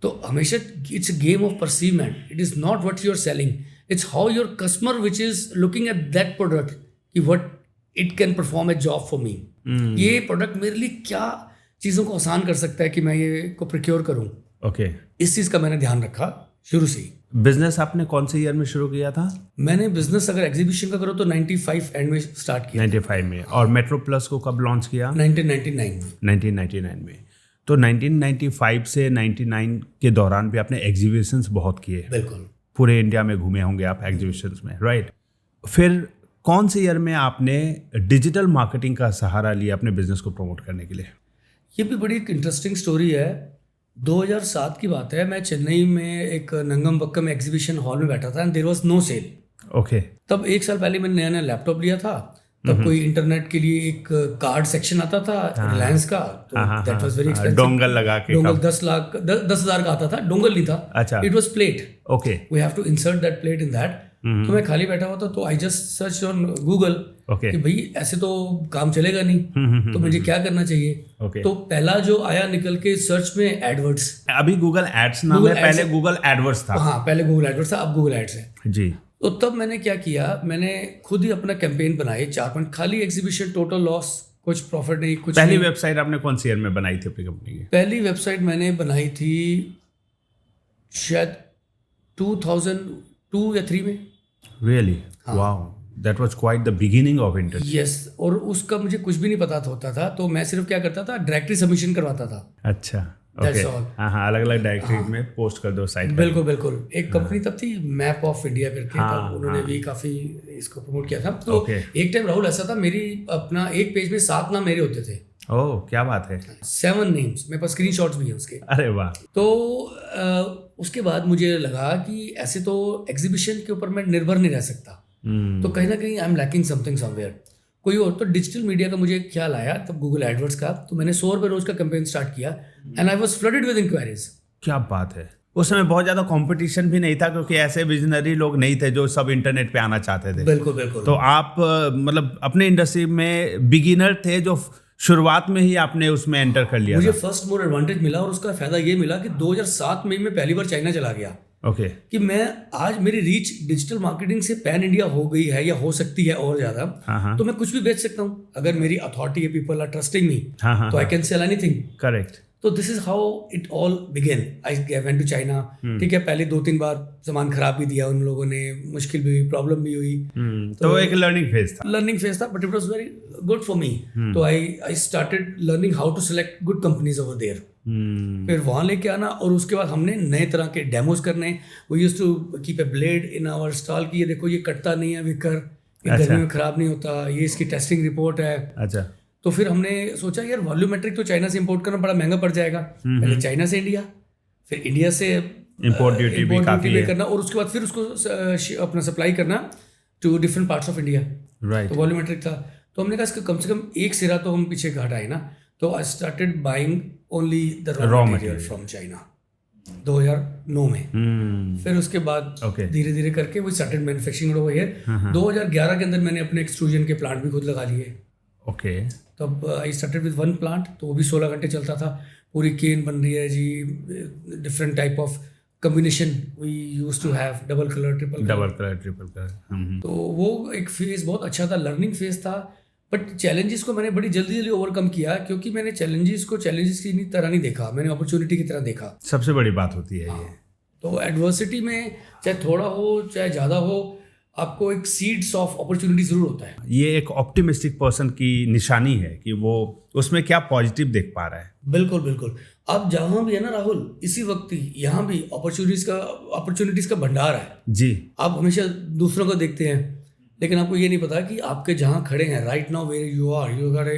तो हमेशा it's game of perceivement. It is not what you are selling, it's how your customer which is looking at that product कि what it can perform a job for me. ये product मेरे लिए क्या चीज़ों को आसान कर सकता है कि मैं ये को प्रोक्योर करूँ। ओके। इस चीज़ का मैंने ध्यान रखा शुरू से ही। बिजनेस आपने कौन से ईयर में शुरू किया था? मैंने बिजनेस अगर एग्जीबिशन का करो तो 95 एंड में स्टार्ट किया। 95 में। और मेट्रो प्लस को कब लॉन्च किया? 1999 में। 1999 में। तो 1995 से 99 के दौरान भी आपने एग्जीबिशंस बहुत किए। बिल्कुल। पूरे इंडिया में घूमे होंगे आप एग्जीबिशंस में, राइट? फिर कौन से ईयर में आपने डिजिटल मार्केटिंग का सहारा लिया अपने बिजनेस को प्रमोट करने के लिए? ये भी बड़ी एक इंटरेस्टिंग स्टोरी है। 2007 की बात है, मैं चेन्नई में एक नंगमबक्कम एग्जीबिशन हॉल में बैठा था and there was no sale. Okay. तब 1 साल पहले मैंने नया नया लैपटॉप लिया था। तब कोई इंटरनेट के लिए एक कार्ड सेक्शन आता था रिलायंस का, तो that was very expensive. Dongle लगा के। डोंगल 10,000 का आता था। डोंगल नहीं था। अच्छा। It was plate. Okay. We have to insert that plate in that. तो मैं खाली बैठा हुआ था, तो I just search on Google कि भाई ऐसे तो काम चलेगा नहीं, तो मुझे क्या करना चाहिए। तो पहला जो आया निकल के सर्च में एडवर्ड्स। अभी गूगल एड्स नाम है, पहले गूगल एडवर्ड्स था। हाँ, पहले गूगल एडवर्ड्स था, अब गूगल एड्स है जी। तो तब मैंने क्या किया, मैंने खुद ही अपना कैंपेन बनाए 4 पॉइंट, खाली एग्जीबिशन, टोटल लॉस, कुछ प्रॉफिट नहीं, कुछ पहली नहीं। वेबसाइट आपने कौन सी ईयर में बनाई थी अपनी कंपनी की? पहली वेबसाइट मैंने बनाई थी शायद 2002 या 3 में। Really? Wow, that was quite the beginning of internet. Yes. और उसका मुझे कुछ भी नहीं पता होता था, तो मैं सिर्फ क्या करता था, डायरेक्टली सबमिशन करवाता था। अच्छा। That's all. हाँ, अलग अलग डायरेक्टरी में पोस्ट कर दो साइट। बिल्कुल बिल्कुल। एक कंपनी तब थी मैप ऑफ इंडिया करके, तब उन्होंने भी काफ़ी इसको प्रमोट किया था। तो एक टाइम राहुल ऐसा था, मेरी अपना एक पेज में 7 नाम मेरे होते थे। ओह, क्या बात है। 7 नेम्स, मेरे पास स्क्रीनशॉट्स भी हैं उसके। अरे वाह। तो उसके बाद मुझे लगा कि ऐसे तो एग्जीबिशन के ऊपर मैं निर्भर नहीं रह सकता, तो कहीं ना कहीं I am lacking something somewhere. कोई और तो डिजिटल मीडिया का मुझे ख्याल आया तब, गूगल एडवर्ड्स का। तो मैंने 100 रुपये रोज का कैंपेन स्टार्ट किया and I was flooded with enquiries. क्या बात है। उस समय बहुत ज़्यादा कंपटीशन भी नहीं था, क्योंकि ऐसे विजनरी लोग नहीं थे जो सब इंटरनेट पे आना चाहते थे। बिल्कुल बिल्कुल। तो आप मतलब अपने इंडस्ट्री में बिगिनर थे, जो शुरुआत में ही आपने उसमें एंटर कर लिया। मुझे फर्स्ट मोर एडवांटेज मिला, और उसका फायदा ये मिला कि 2007 में मैं पहली बार चाइना चला गया। ओके। कि मैं आज मेरी रीच डिजिटल मार्केटिंग से पैन इंडिया हो गई है या हो सकती है और ज्यादा। तो मैं कुछ भी बेच सकता हूँ अगर मेरी अथॉरिटी है, पीपल आर ट्रस्टिंग मी, तो I can sell anything. Correct. तो this is how it all began. I went to China. ठीक है, पहले 2-3 बार सामान खराब भी दिया उन लोगों ने, मुश्किल भी हुई, प्रॉब्लम भी हुई। तो एक लर्निंग फेज था। But it was very good for me. तो I started learning how to select good companies over there. फिर वहाँ लेके आना, और उसके बाद हमने नए तरह के डेमोज करने। We used to keep a blade in our stall कि ये देखो ये कटता नहीं है विकर, ये गर्मी में खराब नहीं होता, ये इसकी टेस्टिंग रिपोर्ट है। अच्छा। तो फिर हमने सोचा यार वॉल्यूमेट्रिक तो चाइना से इंपोर्ट करना बड़ा महंगा पड़ जाएगा। पहले चाइना से इंडिया, फिर इंडिया से इंपोर्ट ड्यूटी भी काफी है करना, और उसके बाद फिर उसको अपना सप्लाई करना to different parts of India. Right. तो वॉल्यूमेट्रिक था। तो हमने कहा इसका कम से कम एक सिरा तो हम पीछे घाट आए ना। तो I started buying only the raw material from China 2009 में। फिर उसके बाद धीरे धीरे करके वो स्टार्टेड मैन्युफैक्चरिंग ओवर हियर। 2011 के अंदर मैंने अपने एक्सट्रूजन के प्लांट भी खुद लगा लिए। ओके। तब आई स्टार्टेड विद 1 प्लांट, तो वो भी 16 घंटे चलता था। पूरी केन बन रही है जी, different type of combination we used to have, double colour, triple colour. तो वो एक फेज बहुत अच्छा था, लर्निंग फेज था। बट चैलेंजेस को मैंने बड़ी जल्दी जल्दी ओवरकम किया, क्योंकि मैंने चैलेंजेस को चैलेंजेस की तरह नहीं देखा, मैंने अपॉर्चुनिटी की तरह देखा। सबसे बड़ी बात होती है ये। तो एडवर्सिटी में चाहे थोड़ा हो चाहे ज़्यादा हो, आपको एक सीड्स ऑफ अपॉर्चुनिटी जरूर होता है। ये एक ऑप्टिमिस्टिक पर्सन की निशानी है कि वो उसमें क्या पॉजिटिव देख पा रहा है। बिल्कुल बिल्कुल। अब जहाँ भी है ना राहुल, इसी वक्त ही यहाँ भी अपॉर्चुनिटीज का भंडार है जी। आप हमेशा दूसरों को देखते हैं, लेकिन आपको ये नहीं पता कि आपके जहाँ खड़े हैं right now where you are, you are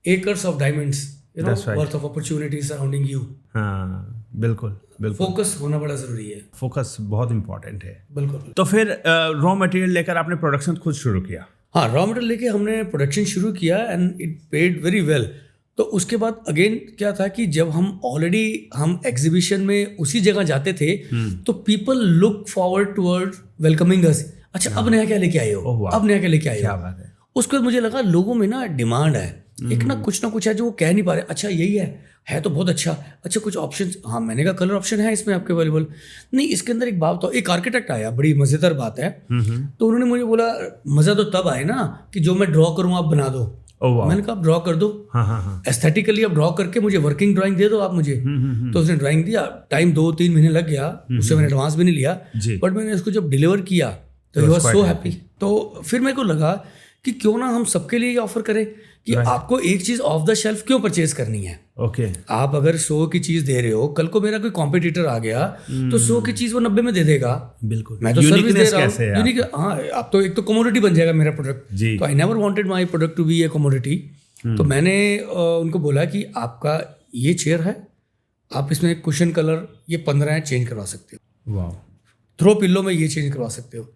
acres of diamonds, worth of opportunities surrounding you। हाँ, बिल्कुल बिल्कुल। फोकस होना बड़ा जरूरी है। फोकस बहुत इंपॉर्टेंट है। बिल्कुल। तो फिर रॉ मटेरियल लेकर आपने प्रोडक्शन खुद शुरू किया? हाँ, रॉ मटेरियल लेके हमने प्रोडक्शन शुरू किया and it paid very well. तो उसके बाद अगेन क्या था कि जब हम एग्जीबिशन में उसी जगह जाते थे, तो people look forward toward welcoming us. अच्छा, अब नया क्या लेके आए हो, अब नया क्या लेके आए हो। क्या बात है। उसके बाद मुझे लगा लोगों में ना डिमांड है, एक ना कुछ है जो वो कह नहीं पा रहे। अच्छा यही है तो बहुत अच्छा। अच्छा कुछ ऑप्शन, हाँ मैंने कहा कलर ऑप्शन है इसमें आपके अवेलेबल नहीं। इसके अंदर एक बात, तो एक आर्किटेक्ट आया, बड़ी मज़ेदार बात है। तो उन्होंने मुझे बोला मज़ा तो तब आए ना कि जो मैं ड्रॉ करूँ आप बना दो। मैंने कहा आप ड्रॉ कर दो, एस्थेटिकली आप ड्रॉ करके मुझे वर्किंग ड्राइंग दे दो आप मुझे। तो उसने ड्राइंग दिया, टाइम 2-3 महीने लग गया, उससे मैंने एडवांस भी नहीं लिया, बट मैंने उसको जब डिलीवर किया तो ही वाज सो हैप्पी। तो फिर मेरे को लगा कि क्यों ना हम सबके लिए ऑफर करें कि आपको एक चीज ऑफ द शेल्फ क्यों परचेज करनी है। ओके। आप अगर 100 की चीज दे रहे हो, कल को मेरा कोई कॉम्पिटिटर आ गया तो 100 की चीज वो 90 में दे देगा। बिल्कुल। मैं तो सर्विस दे रहा हूँ, यूनिक। हाँ, आप तो एक तो कमोडिटी बन जाएगा मेरा प्रोडक्ट। तो I never wanted my product to be a commodity. तो मैंने उनको बोला कि आपका ये चेयर है, आप इसमें कुशन कलर ये 15 है, चेंज करवा सकते हो। वाह। थ्रो पिल्लो में ये चेंज करवा सकते हो।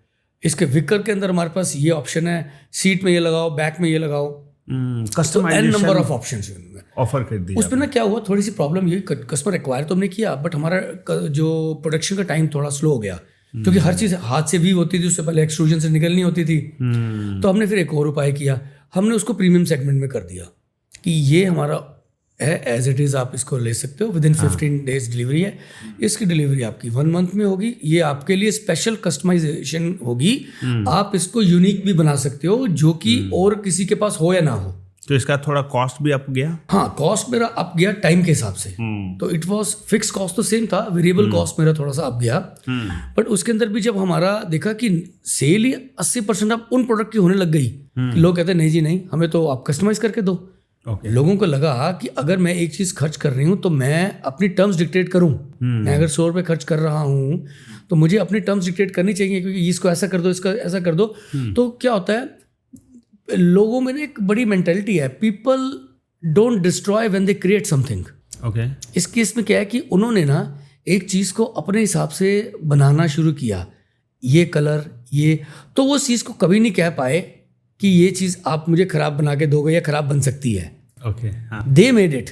इसके विकर के अंदर हमारे पास ये ऑप्शन है, सीट में ये लगाओ, बैक में ये लगाओ। Customisation number of options offer कर दिया। उसमें ना क्या हुआ, थोड़ी सी प्रॉब्लम ये, कस्टमर एक्वायर तो हमने किया, बट हमारा जो प्रोडक्शन का टाइम थोड़ा स्लो हो गया, क्योंकि हर चीज़ हाथ से भी होती थी, उससे पहले एक्सट्रूजन से निकलनी होती थी। तो हमने फिर एक और उपाय किया, हमने उसको प्रीमियम सेगमेंट में कर दिया कि ये हमारा है एज इट इज़, आप इसको ले सकते हो। विदिन 15 डेज डिलीवरी है, इसकी डिलीवरी आपकी 1 मंथ में होगी। ये आपके लिए स्पेशल कस्टमाइजेशन होगी, आप इसको यूनिक भी बना सकते हो, जो कि और किसी के पास हो या ना हो। तो इसका थोड़ा कॉस्ट भी अप गया? हाँ, कॉस्ट मेरा अप गया टाइम के हिसाब से। तो इट वाज फिक्स कॉस्ट तो सेम था, वेरिएबल कॉस्ट मेरा थोड़ा सा अप गया। बट उसके अंदर भी जब हमारा देखा कि सेल ही 80% अब उन प्रोडक्ट की होने लग गई कि लोग कहते हैं नहीं जी नहीं, हमें तो आप कस्टमाइज करके दो। ओके लोगों को लगा कि अगर मैं एक चीज़ खर्च कर रही हूँ तो मैं अपनी टर्म्स डिक्टेट करूँ। मैं अगर 100 रुपये खर्च कर रहा हूँ तो मुझे अपनी टर्म्स डिक्टेट करनी चाहिए, क्योंकि इसको ऐसा कर दो, इसका ऐसा कर दो। तो क्या होता है, लोगों में एक बड़ी मेंटालिटी है, people don't destroy when they create something. Okay इस केस में क्या है कि उन्होंने ना एक चीज़ को अपने हिसाब से बनाना शुरू किया, ये कलर ये, तो वो चीज़ को कभी नहीं कह पाए कि ये चीज़ आप मुझे ख़राब बना के दोगे या ख़राब बन सकती है। ओके हाँ दे मेड इट।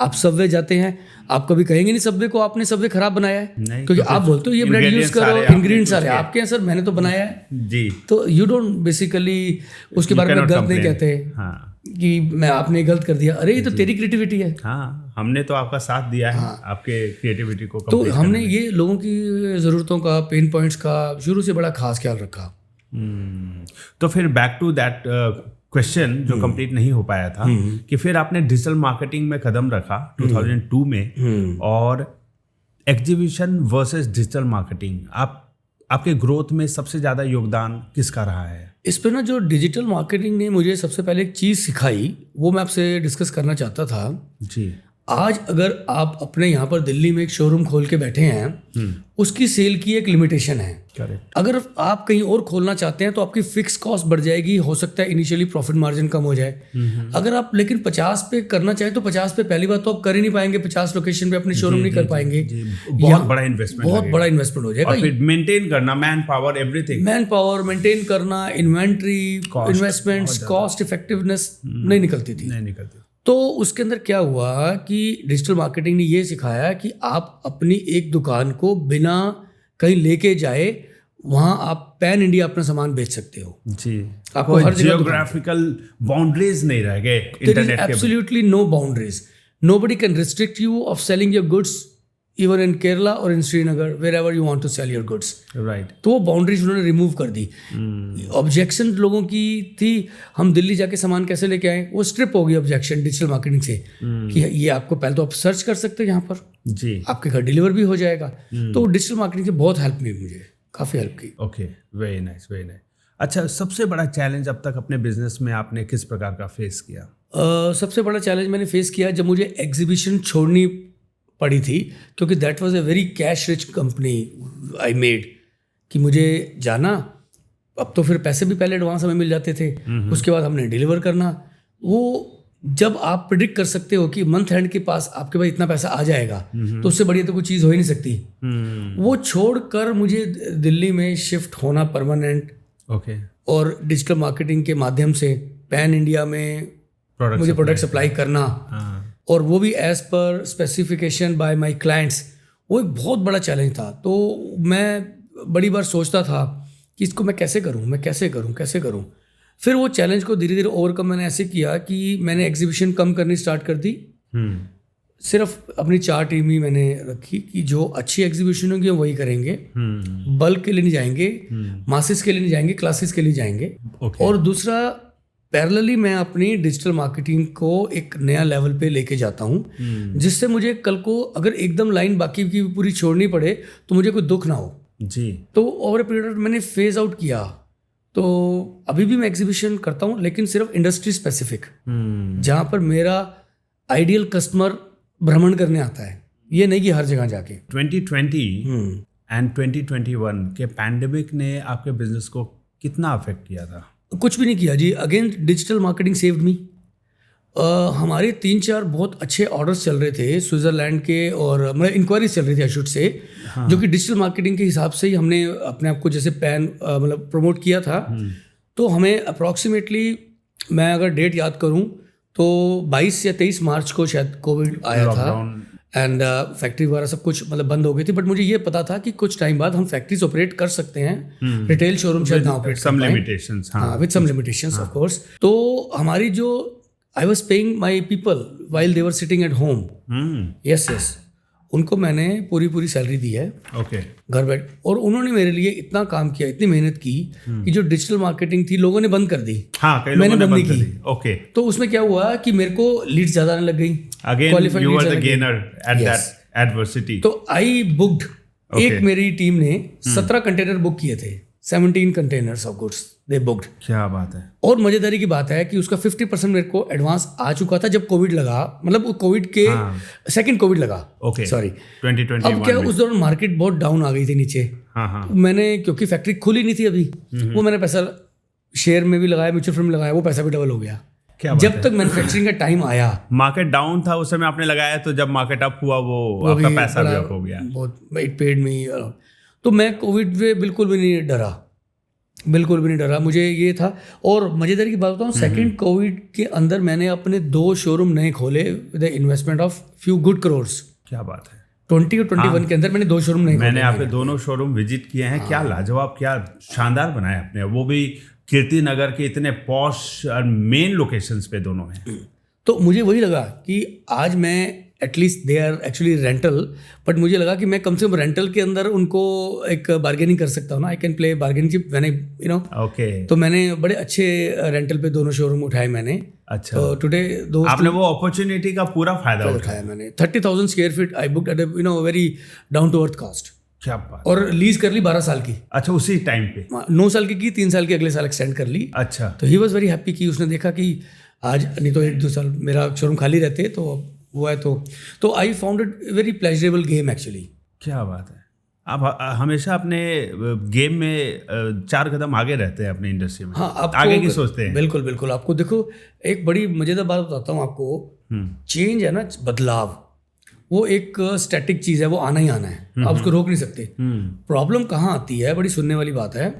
आप सबवे जाते हैं, आप कभी कहेंगे नहीं सबवे को आपने सबवे खराब बनाया है, नहीं, क्योंकि तो आप बोलते हो ये ब्रेड यूज ingredients करो, सारे आपने इंग्रेडिएंट्स कुछ सारे किए। आपके हैं सर, मैंने तो बनाया है। जी तो यू डोंट बेसिकली उसके बारे में cannot गलत नहीं complain। कहते हाँ कि मैं आपने गलत कर दिया, अरे ये तो तेरी क्रिएटिविटी है। हाँ हमने तो आपका साथ दिया है आपके क्रिएटिविटी को तो complete हमने करने में। ये लोगों की ज़रूरतों का, पेन पॉइंट्स का शुरू से बड़ा खास ख्याल रखा। तो फिर बैक टू दैट क्वेश्चन जो कंप्लीट नहीं हो पाया था कि फिर आपने डिजिटल मार्केटिंग में कदम रखा 2002 में, और एग्जीबिशन वर्सेस डिजिटल मार्केटिंग, आपके ग्रोथ में सबसे ज़्यादा योगदान किसका रहा है? इस पे ना जो डिजिटल मार्केटिंग ने मुझे सबसे पहले एक चीज़ सिखाई, वो मैं आपसे डिस्कस करना चाहता था। जी आज अगर आप अपने यहाँ पर दिल्ली में एक शोरूम खोल के बैठे हैं, उसकी सेल की एक लिमिटेशन है। करेक्ट। अगर आप कहीं और खोलना चाहते हैं तो आपकी फिक्स कॉस्ट बढ़ जाएगी, हो सकता है इनिशियली प्रॉफिट मार्जिन कम हो जाए। अगर आप लेकिन 50 पे करना चाहें तो 50 पे पहली बात तो आप कर ही नहीं पाएंगे, 50 लोकेशन पे अपनी शोरूम नहीं कर पाएंगे। बहुत बड़ा इन्वेस्टमेंट, बहुत बड़ा इन्वेस्टमेंट हो जाएगा। और फिर मेंटेन करना, man power, everything, man power maintain करना, इन्वेंट्री, इन्वेस्टमेंट्स, कॉस्ट इफेक्टिवनेस नहीं निकलती थी। नहीं निकलती। तो उसके अंदर क्या हुआ कि डिजिटल मार्केटिंग ने ये सिखाया कि आप अपनी एक दुकान को बिना कहीं लेके जाए, वहाँ आप पैन इंडिया अपना सामान बेच सकते हो। जी, आपको हर जगह जियोग्राफिकल बाउंड्रीज नहीं रह गए इंटरनेट के। Absolutely no boundaries, nobody can restrict you of selling your goods even in Kerala और in Srinagar, wherever you want to sell your goods. Right. तो वो बाउंड्रीज उन्होंने रिमूव कर दी। ऑब्जेक्शन लोगों की थी, हम दिल्ली जाके सामान कैसे लेके आए, वो स्ट्रिप हो गई ऑब्जेक्शन डिजिटल मार्केटिंग से कि ये आपको पहले तो आप सर्च कर सकते हो यहाँ पर, जी आपके घर डिलीवर भी हो जाएगा। तो डिजिटल मार्केटिंग से बहुत हेल्प मिली, मुझे काफ़ी हेल्प की। Okay, very nice, very nice. अच्छा, सबसे बड़ा चैलेंज अब तक अपने बिजनेस में आपने किस प्रकार का फेस किया? सबसे बड़ा चैलेंज मैंने फेस किया जब मुझे एग्जीबिशन छोड़नी पड़ी थी, क्योंकि that was a very cash rich company I made, कि मुझे जाना, अब तो फिर पैसे भी पहले एडवांस हमें मिल जाते थे, उसके बाद हमने डिलीवर करना। वो जब आप प्रिडिक्ट कर सकते हो कि मंथ एंड के पास आपके पास इतना पैसा आ जाएगा, तो उससे बढ़िया तो कोई चीज़ हो ही नहीं सकती। वो छोड़कर मुझे दिल्ली में शिफ्ट होना परमानेंट, ओके, और डिजिटल मार्केटिंग के माध्यम से पैन इंडिया में मुझे प्रोडक्ट सप्लाई करना, और वो भी as per specification bye my clients, वो एक बहुत बड़ा चैलेंज था। तो मैं बड़ी बार सोचता था कि इसको मैं कैसे करूं। फिर वो चैलेंज को धीरे धीरे ओवरकम मैंने ऐसे किया कि मैंने एग्जीबिशन कम करनी स्टार्ट कर दी। सिर्फ अपनी 4 टीम ही मैंने रखी कि जो अच्छी एग्जीबिशन होंगी वही करेंगे, बल्क के लिए नहीं जाएंगे, मासेस के लिए नहीं जाएंगे, क्लासेस के लिए जाएंगे। और दूसरा, पैरेलली मैं अपनी डिजिटल मार्केटिंग को एक नया लेवल पे लेके जाता हूँ, जिससे मुझे कल को अगर एकदम लाइन बाकी की पूरी छोड़नी पड़े तो मुझे कोई दुख ना हो। जी। तो ओवर ए पीरियड मैंने फेज आउट किया। तो अभी भी मैं एग्जीबिशन करता हूँ, लेकिन सिर्फ इंडस्ट्री स्पेसिफिक, जहाँ पर मेरा आइडियल कस्टमर भ्रमण करने आता है, ये नहीं कि हर जगह जाके। 2020 एंड 2021 के पैंडेमिक ने आपके बिजनेस को कितना अफेक्ट किया था? कुछ भी नहीं किया जी। Again digital marketing saved me. हमारे 3-4 बहुत अच्छे ऑर्डर्स चल रहे थे स्विट्जरलैंड के, और मतलब इंक्वायरीज चल रही थी आई शुड से, जो कि डिजिटल मार्केटिंग के हिसाब से ही हमने अपने आप को जैसे पैन मतलब प्रमोट किया था। तो हमें अप्रॉक्सीमेटली, मैं अगर डेट याद करूं तो 22 या 23 मार्च को शायद कोविड आया था, एंड फैक्ट्री वगैरह सब कुछ मतलब बंद हो गई थी। बट मुझे ये पता था कि कुछ टाइम बाद हम फैक्ट्रीज ऑपरेट कर सकते हैं, रिटेल शोरूम शायद ना ऑपरेट सम लिमिटेशंस, हाँ, with some limitations of course. तो हमारी जो I was paying my people while they were sitting at home, yes, उनको मैंने पूरी सैलरी दी है, ओके, घर बैठ, और उन्होंने मेरे लिए इतना काम किया, इतनी मेहनत की कि जो डिजिटल मार्केटिंग थी लोगों ने बंद कर दी। हाँ, मैंने बंद नहीं की। ओके। तो उसमें क्या हुआ कि मेरे को लीड्स ज्यादा आने लग गई। Again you were the gainer at that adversity. तो आई बुक्ड, एक मेरी टीम ने 17 कंटेनर बुक किए थे 17 containers of goods they booked. क्या बात है। और मजेदारी की बात है कि उसका 50% मेरे को एडवांस आ चुका था जब कोविड लगा, मतलब कोविड के सेकंड कोविड लगा, ओके सॉरी 2021 अब क्या उस दौरान मार्केट बहुत डाउन आ गई थी नीचे। हाँ हाँ। मैंने क्योंकि फैक्ट्री खुली नहीं थी अभी, वो मैंने पैसा शेयर में भी लगाया, म्यूचुअल फंड में लगाया, वो पैसा भी डबल हो गया। क्या बात जब तक मैन्युफैक्चरिंग का टाइम आया, मार्केट डाउन था उस समय आपने लगाया, तो जब मार्केट अप हुआ वो आपका पैसा भी अप हो गया। बहुत इट पेड मी। तो मैं कोविड में बिल्कुल भी नहीं डरा, बिल्कुल भी नहीं डरा। मुझे ये था, और मजेदारी की बात बताऊँ, सेकंड कोविड के अंदर मैंने अपने 2 शोरूम नए खोले with investment of few good crores. क्या बात है। 20 और 21 के अंदर मैंने 2 शोरूम नहीं खोले। मैंने आपके दोनों शोरूम विजिट किए हैं। क्या लाजवाब, क्या शानदार बनाया आपने, वो भी कीर्ति नगर के इतने पॉश और मेन लोकेशंस पे दोनों हैं। तो मुझे वही लगा कि आज मैं at least they are actually rental, but मुझे लगा कि मैं कम से कम रेंटल के अंदर उनको एक बार्गेनिंग कर सकता हूँ ना, I can play bargaining when I you know. Okay. तो मैंने बड़े अच्छे रेंटल पे दोनों शोरूम उठाए मैंने। अच्छा। तो टुडे आपने वो अपॉर्चुनिटी का पूरा फायदा उठाया मैंने। 30,000 square feet I booked at very down to earth cost. क्या बात। और लीज कर ली 12 साल की। अच्छा, उसी टाइम पे 9 साल की 3 साल की अगले साल एक्सटेंड कर ली। अच्छा। तो ही वॉज वेरी हैप्पी कि उसने देखा कि आज नहीं तो 1-2 साल मेरा शोरूम खाली रहते, तो वो है तो I found it very pleasurable game actually. क्या बात है। आप हमेशा अपने गेम में 4 कदम आगे रहते हैं अपनी इंडस्ट्री में। हाँ, आगे की सोचते हैं। बिल्कुल बिल्कुल। आपको देखो एक बड़ी मजेदार बात बताता हूँ आपको। चेंज है ना, बदलाव, वो एक स्टैटिक चीज है, वो आना ही आना है, आप उसको रोक नहीं सकते। प्रॉब्लम कहाँ आती है, बड़ी सुनने वाली बात है,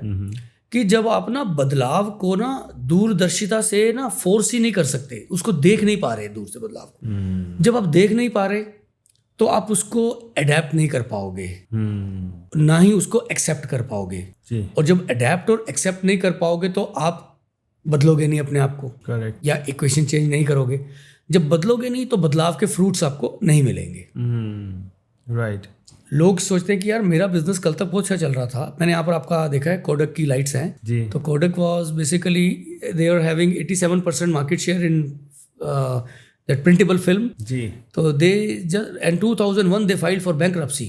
कि जब आप ना बदलाव को ना दूरदर्शिता से ना फोर्स ही नहीं कर सकते, उसको देख नहीं पा रहे दूर से बदलाव को। जब आप देख नहीं पा रहे तो आप उसको अडेप्ट नहीं कर पाओगे, ना ही उसको एक्सेप्ट कर पाओगे। और जब अडेप्ट और एक्सेप्ट नहीं कर पाओगे तो आप बदलोगे नहीं अपने आप को। करेक्ट। या इक्वेशन चेंज नहीं करोगे। जब बदलोगे नहीं तो बदलाव के फ्रूट्स आपको नहीं मिलेंगे। राइट। लोग सोचते हैं कि यार मेरा बिजनेस कल तक बहुत अच्छा चल रहा था। मैंने यहाँ पर आपका देखा है कोडक की लाइट्स हैं जी। तो Kodak was basically they are having 87% market share in that printable film जी। तो they and 2001 they filed for bankruptcy.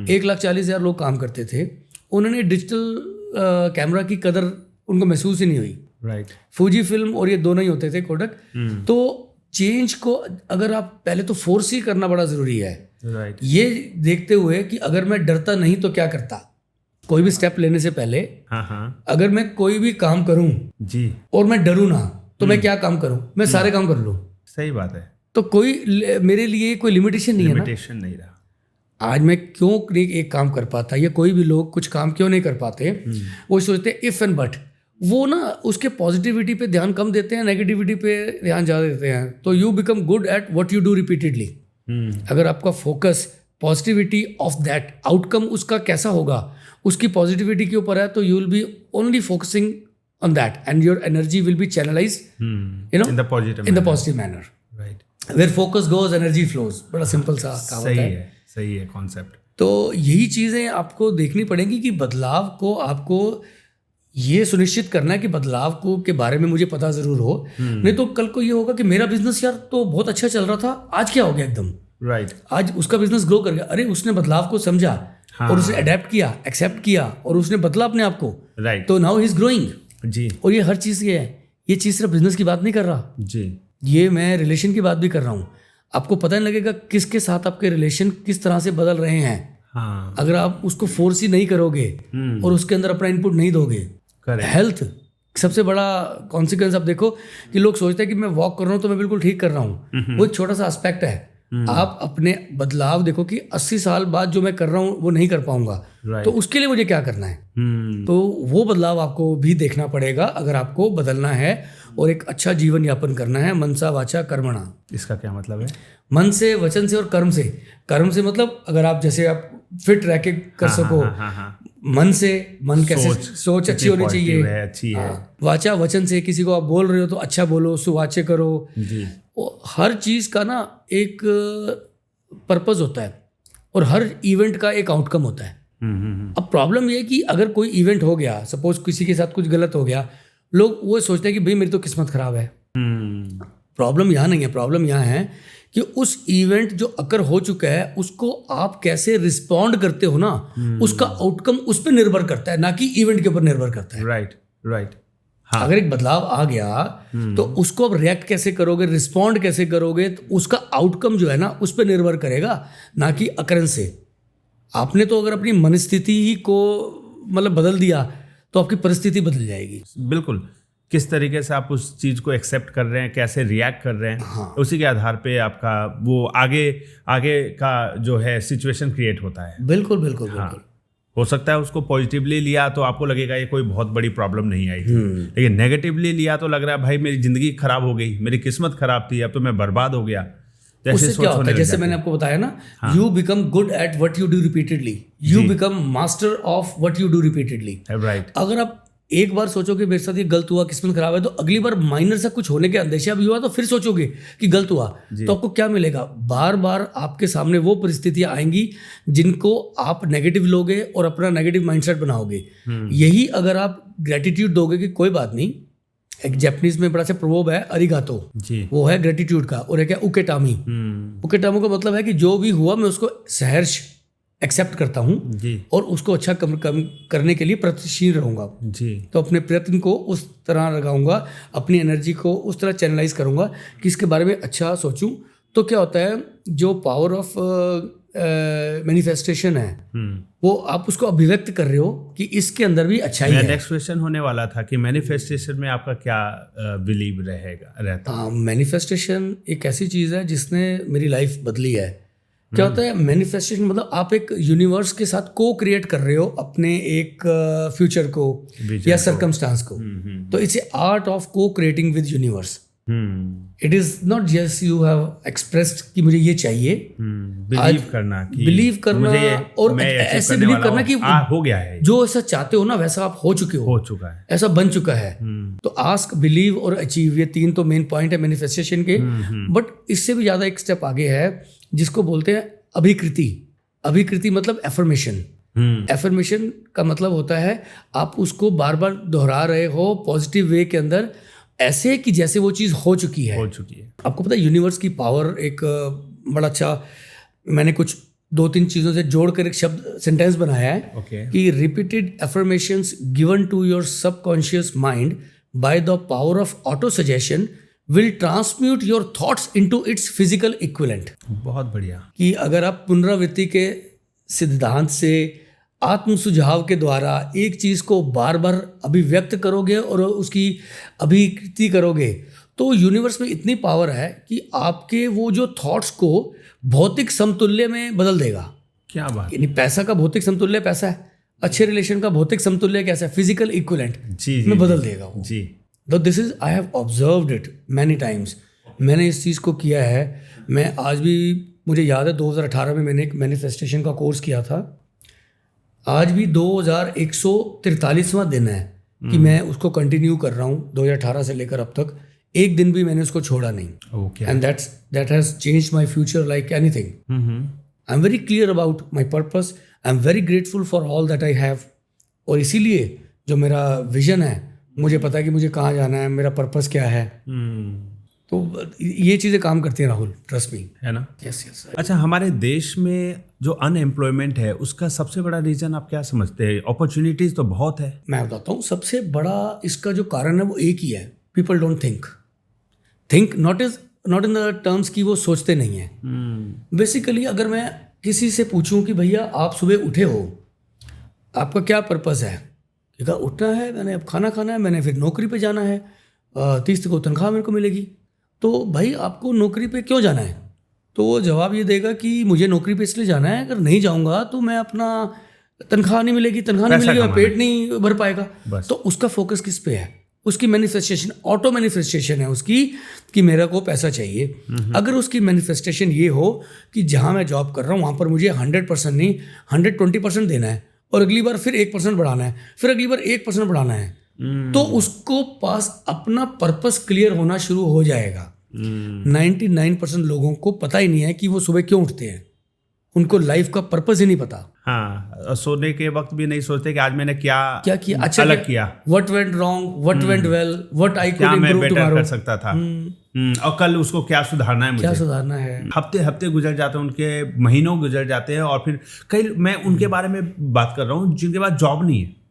1,40,000 लोग काम करते थे। उन्होंने डिजिटल कैमरा की कदर उनको महसूस ही नहीं हुई। राइट। फूजी फिल्म और ये दोनों ही होते थे कोडक। तो चेंज को अगर आप पहले तो फोर्स ही करना बड़ा जरूरी है। राइट। ये देखते हुए कि अगर मैं डरता नहीं तो क्या करता, कोई भी स्टेप लेने से पहले अगर मैं कोई भी काम करूं जी और मैं डरूं ना तो मैं क्या काम करूं, मैं सारे काम कर लूं। सही बात है। तो कोई मेरे लिए कोई लिमिटेशन नहीं है ना। लिमिटेशन नहीं रहा। आज मैं क्यों एक काम कर पाता या कोई भी लोग कुछ काम क्यों नहीं कर पाते, वो सोचते इफ एंड बट, वो ना उसके पॉजिटिविटी पे ध्यान कम देते हैं, नेगेटिविटी पे ध्यान ज़्यादा देते हैं। तो you become good at what you do repeatedly. अगर आपका focus positivity of that outcome उसका कैसा होगा उसकी पॉजिटिविटी के ऊपर है, तो you will be only focusing on that and your energy will be channelised you know in the positive manner. Right. Where focus goes energy flows. बड़ा simple सा कहावत है। सही है कॉन्सेप्ट। तो यही चीज़ें आपको देखनी पड़ेंगी कि बदलाव को आपको ये सुनिश्चित करना है कि बदलाव को के बारे में मुझे पता जरूर हो। नहीं तो कल को ये होगा कि मेरा बिजनेस यार तो बहुत अच्छा चल रहा था, आज क्या हो गया एकदम। राइट। आज उसका बिजनेस ग्रो कर गया, अरे उसने बदलाव को समझा और उसे अडेप्ट किया, एक्सेप्ट किया और उसने बदला अपने आप को। राइट। तो नाउ ही इज ग्रोइंग जी। और ये हर चीज़ ये है, ये चीज़ सिर्फ बिजनेस की बात नहीं कर रहा जी, ये मैं रिलेशन की बात भी कर रहा हूँ। आपको पता नहीं लगेगा किसके साथ आपके रिलेशन किस तरह से बदल रहे हैं। हाँ। अगर आप उसको फोर्स ही नहीं करोगे और उसके अंदर अपना इनपुट नहीं दोगे। हेल्थ सबसे बड़ा कॉन्सिक्वेंस आप देखो कि लोग सोचते हैं कि मैं वॉक कर रहा हूँ तो मैं बिल्कुल ठीक कर रहा हूँ। वो एक छोटा सा एस्पेक्ट है। आप अपने बदलाव देखो कि 80 साल बाद जो मैं कर रहा हूँ वो नहीं कर पाऊंगा, तो उसके लिए मुझे क्या करना है। तो वो बदलाव आपको भी देखना पड़ेगा अगर आपको बदलना है और एक अच्छा जीवन यापन करना है। मनसा वाचा कर्मणा। इसका क्या मतलब है? मन से, वचन से और कर्म से। कर्म से मतलब अगर आप जैसे आप फिट रह के कर सको। मन से, मन कैसे सोच अच्छी होनी चाहिए, अच्छी है। वाचा वचन से, किसी को आप बोल रहे हो तो अच्छा बोलो, सुवाच्य करो जी। हर चीज़ का ना एक पर्पस होता है और हर इवेंट का एक आउटकम होता है। अब प्रॉब्लम ये है कि अगर कोई इवेंट हो गया, सपोज किसी के साथ कुछ गलत हो गया, लोग वो सोचते हैं कि भाई मेरी तो किस्मत खराब है। प्रॉब्लम यहाँ नहीं है। प्रॉब्लम यहाँ है कि उस इवेंट जो अकर हो चुका है उसको आप कैसे रिस्पॉन्ड करते हो ना, उसका आउटकम उस पर निर्भर करता है, ना कि इवेंट के ऊपर निर्भर करता है। राइट। हाँ। अगर एक बदलाव आ गया तो उसको आप रिएक्ट कैसे करोगे, रिस्पॉन्ड कैसे करोगे, तो उसका आउटकम जो है ना उस पर निर्भर करेगा, ना कि अकरेंस से। आपने तो अगर अपनी मनस्थिति ही को मतलब बदल दिया तो आपकी परिस्थिति बदल जाएगी। बिल्कुल, किस तरीके से आप उस चीज़ को एक्सेप्ट कर रहे हैं, कैसे रिएक्ट कर रहे हैं, हाँ। उसी के आधार पे आपका वो आगे का जो है सिचुएशन क्रिएट होता है। बिल्कुल बिल्कुल हाँ। बिल्कुल। हो सकता है उसको पॉजिटिवली लिया तो आपको लगेगा ये कोई बहुत बड़ी प्रॉब्लम नहीं आई थी, लेकिन नेगेटिवली लिया तो लग रहा है भाई मेरी ज़िंदगी खराब हो गई, मेरी किस्मत खराब थी, अब तो मैं बर्बाद हो गया। तो ऐसे उससे क्या होता है, जैसे मैंने आपको बताया ना, you become good at what you do repeatedly, you become master of what you do repeatedly. Right. अगर आप एक बार सोचोगे मेरे साथ ये गलत हुआ, किस्मत खराब है, तो अगली बार माइनर सा कुछ होने के अंदेशा भी हुआ तो फिर सोचोगे कि गलत हुआ, तो आपको क्या मिलेगा, बार बार आपके सामने वो परिस्थितियां आएंगी जिनको आप नेगेटिव लोगे और अपना नेगेटिव माइंडसेट बनाओगे। यही अगर आप ग्रेटिट्यूड दोगे कि कोई बात नहीं, एक जापानीज में बड़ा सा प्रवर्ब है अरिगातो जी। वो है ग्रेटिट्यूड का, और एक है उकेटामी। उकेटामी का मतलब है कि जो भी हुआ मैं उसको सहर्ष एक्सेप्ट करता हूँ और उसको अच्छा कम करने के लिए प्रयत्नशील रहूँगा जी। तो अपने प्रयत्न को उस तरह लगाऊंगा, अपनी एनर्जी को उस तरह चैनलाइज करूँगा कि इसके बारे में अच्छा सोचूं। तो क्या होता है, जो पावर ऑफ मैनिफेस्टेशन है वो आप उसको अभिव्यक्त कर रहे हो कि इसके अंदर भी अच्छाई है। नेक्स्ट क्वेश्चन होने वाला था कि मैनिफेस्टेशन में आपका क्या बिलीव रहता? मैनिफेस्टेशन एक ऐसी चीज़ है जिसने मेरी लाइफ बदली है। क्या होता है मैनिफेस्टेशन, मतलब आप एक यूनिवर्स के साथ को क्रिएट कर रहे हो अपने एक फ्यूचर को या सर्कमस्टांस को। तो इट्स ए आर्ट ऑफ को creating with universe. It is not just you have expressed कि मुझे ये चाहिए, बिलीव करना और ऐसे बिलीव करना कि हो गया है, जो ऐसा चाहते हो ना वैसा आप हो चुके हो चुका है, ऐसा बन चुका है। तो आस्क, बिलीव और अचीव, ये तीन तो मेन पॉइंट है मैनिफेस्टेशन के। बट इससे भी ज़्यादा एक स्टेप आगे है जिसको बोलते हैं अभिकृति। अभिकृति मतलब एफर्मेशन। एफर्मेशन का मतलब होता है आप उसको बार बार दोहरा रहे हो पॉजिटिव वे के अंदर, ऐसे कि जैसे वो चीज़ हो चुकी है। आपको पता है यूनिवर्स की पावर एक बड़ा अच्छा, मैंने कुछ 2-3 चीज़ों से जोड़कर एक शब्द सेंटेंस बनाया है कि repeated affirmations given to your subconscious mind by the power of auto suggestion will transmute your thoughts into its physical equivalent। बहुत बढ़िया। कि अगर आप पुनरावृत्ति के सिद्धांत से आत्म सुझाव के द्वारा एक चीज़ को बार बार अभिव्यक्त करोगे और उसकी अभिकृति करोगे तो यूनिवर्स में इतनी पावर है कि आपके वो जो थॉट्स को भौतिक समतुल्य में बदल देगा। क्या बात। यानी पैसा का भौतिक समतुल्य पैसा है, अच्छे रिलेशन का भौतिक समतुल्य कैसा है, फिजिकल इक्विवेलेंट में बदल देगा वो जी। तो this is, I have observed it many times. मैंने इस चीज़ को किया है। मैं आज भी, मुझे याद है 2018 में मैंने एक मैनिफेस्टेशन का कोर्स किया था। आज भी 2143वां दिन है कि मैं उसको कंटिन्यू कर रहा हूँ 2018 से लेकर अब तक। एक दिन भी मैंने उसको छोड़ा नहीं। And that has changed my future like anything. I am very clear about my purpose. I am very grateful for all that I have. और इसीलिए जो मेरा विजन है, मुझे पता है कि मुझे कहाँ जाना है, मेरा पर्पस क्या है। तो ये चीज़ें काम करती हैं राहुल, ट्रस्ट मी, है ना। यस। अच्छा, हमारे देश में जो अनएम्प्लॉयमेंट है उसका सबसे बड़ा रीज़न आप क्या समझते हैं? अपॉर्चुनिटीज़ तो बहुत है। मैं बताता हूँ, सबसे बड़ा इसका जो कारण है वो एक ही है, people don't think not in the terms कि वो सोचते नहीं हैं। बेसिकली अगर मैं किसी से पूछूं कि भैया आप सुबह उठे हो, आपका क्या पर्पस है? कहा उठना है, मैंने अब खाना खाना है, मैंने फिर नौकरी पे जाना है, 30 को तनख्वाह मेरे को मिलेगी। तो भाई आपको नौकरी पे क्यों जाना है? तो वो जवाब ये देगा कि मुझे नौकरी पे इसलिए जाना है, अगर नहीं जाऊंगा तो मैं अपना तनख्वाह नहीं मिलेगी, मैं पेट नहीं भर पाएगा। तो उसका फोकस किस पे है? उसकी मैनिफेस्टेशन, ऑटो मैनिफेस्टेशन है उसकी कि मेरे को पैसा चाहिए। अगर उसकी मैनिफेस्टेशन ये हो कि जहाँ मैं जॉब कर रहा हूँ वहाँ पर मुझे 100% नहीं 120% देना है और अगली बार फिर 1% बढ़ाना है, फिर अगली बार 1% बढ़ाना है, तो उसको पास अपना पर्पस क्लियर होना शुरू हो जाएगा। 99% लोगों को पता ही नहीं है कि वो सुबह क्यों उठते हैं उनको लाइफ का पर्पस ही नहीं पता। हाँ, और सोने के वक्त भी नहीं सोचते कि आज मैंने क्या किया अच्छा अलग किया, what went wrong, what went well, what I क्या कुड मैं इम्प्रूव बेटर टुमारो, कर सकता था। और कल उसको क्या सुधारना है क्या मुझे। सुधारना है। हफ्ते हफ्ते गुजर जाते हैं उनके, महीनों गुजर जाते हैं, और फिर कई, मैं उनके बारे में बात कर रहा हूँ जिनके पास जॉब नहीं है,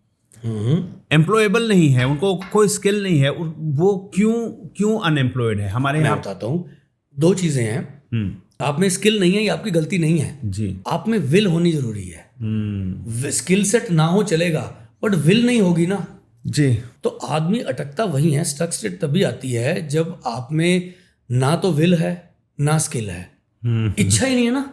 एम्प्लॉयबल नहीं है, उनको कोई स्किल नहीं है, वो क्यों अनएम्प्लॉयड है हमारे मैं यहाँ। बताता हूँ, दो चीजें हैं। आप में स्किल नहीं है, ये आपकी गलती नहीं है जी। आप में विल होनी जरूरी है। स्किल सेट ना हो चलेगा, बट विल नहीं होगी ना जी। तो आदमी अटकता वही है। स्टक स्टेट तभी आती है जब आप में ना तो विल है ना स्किल है, इच्छा ही नहीं है ना।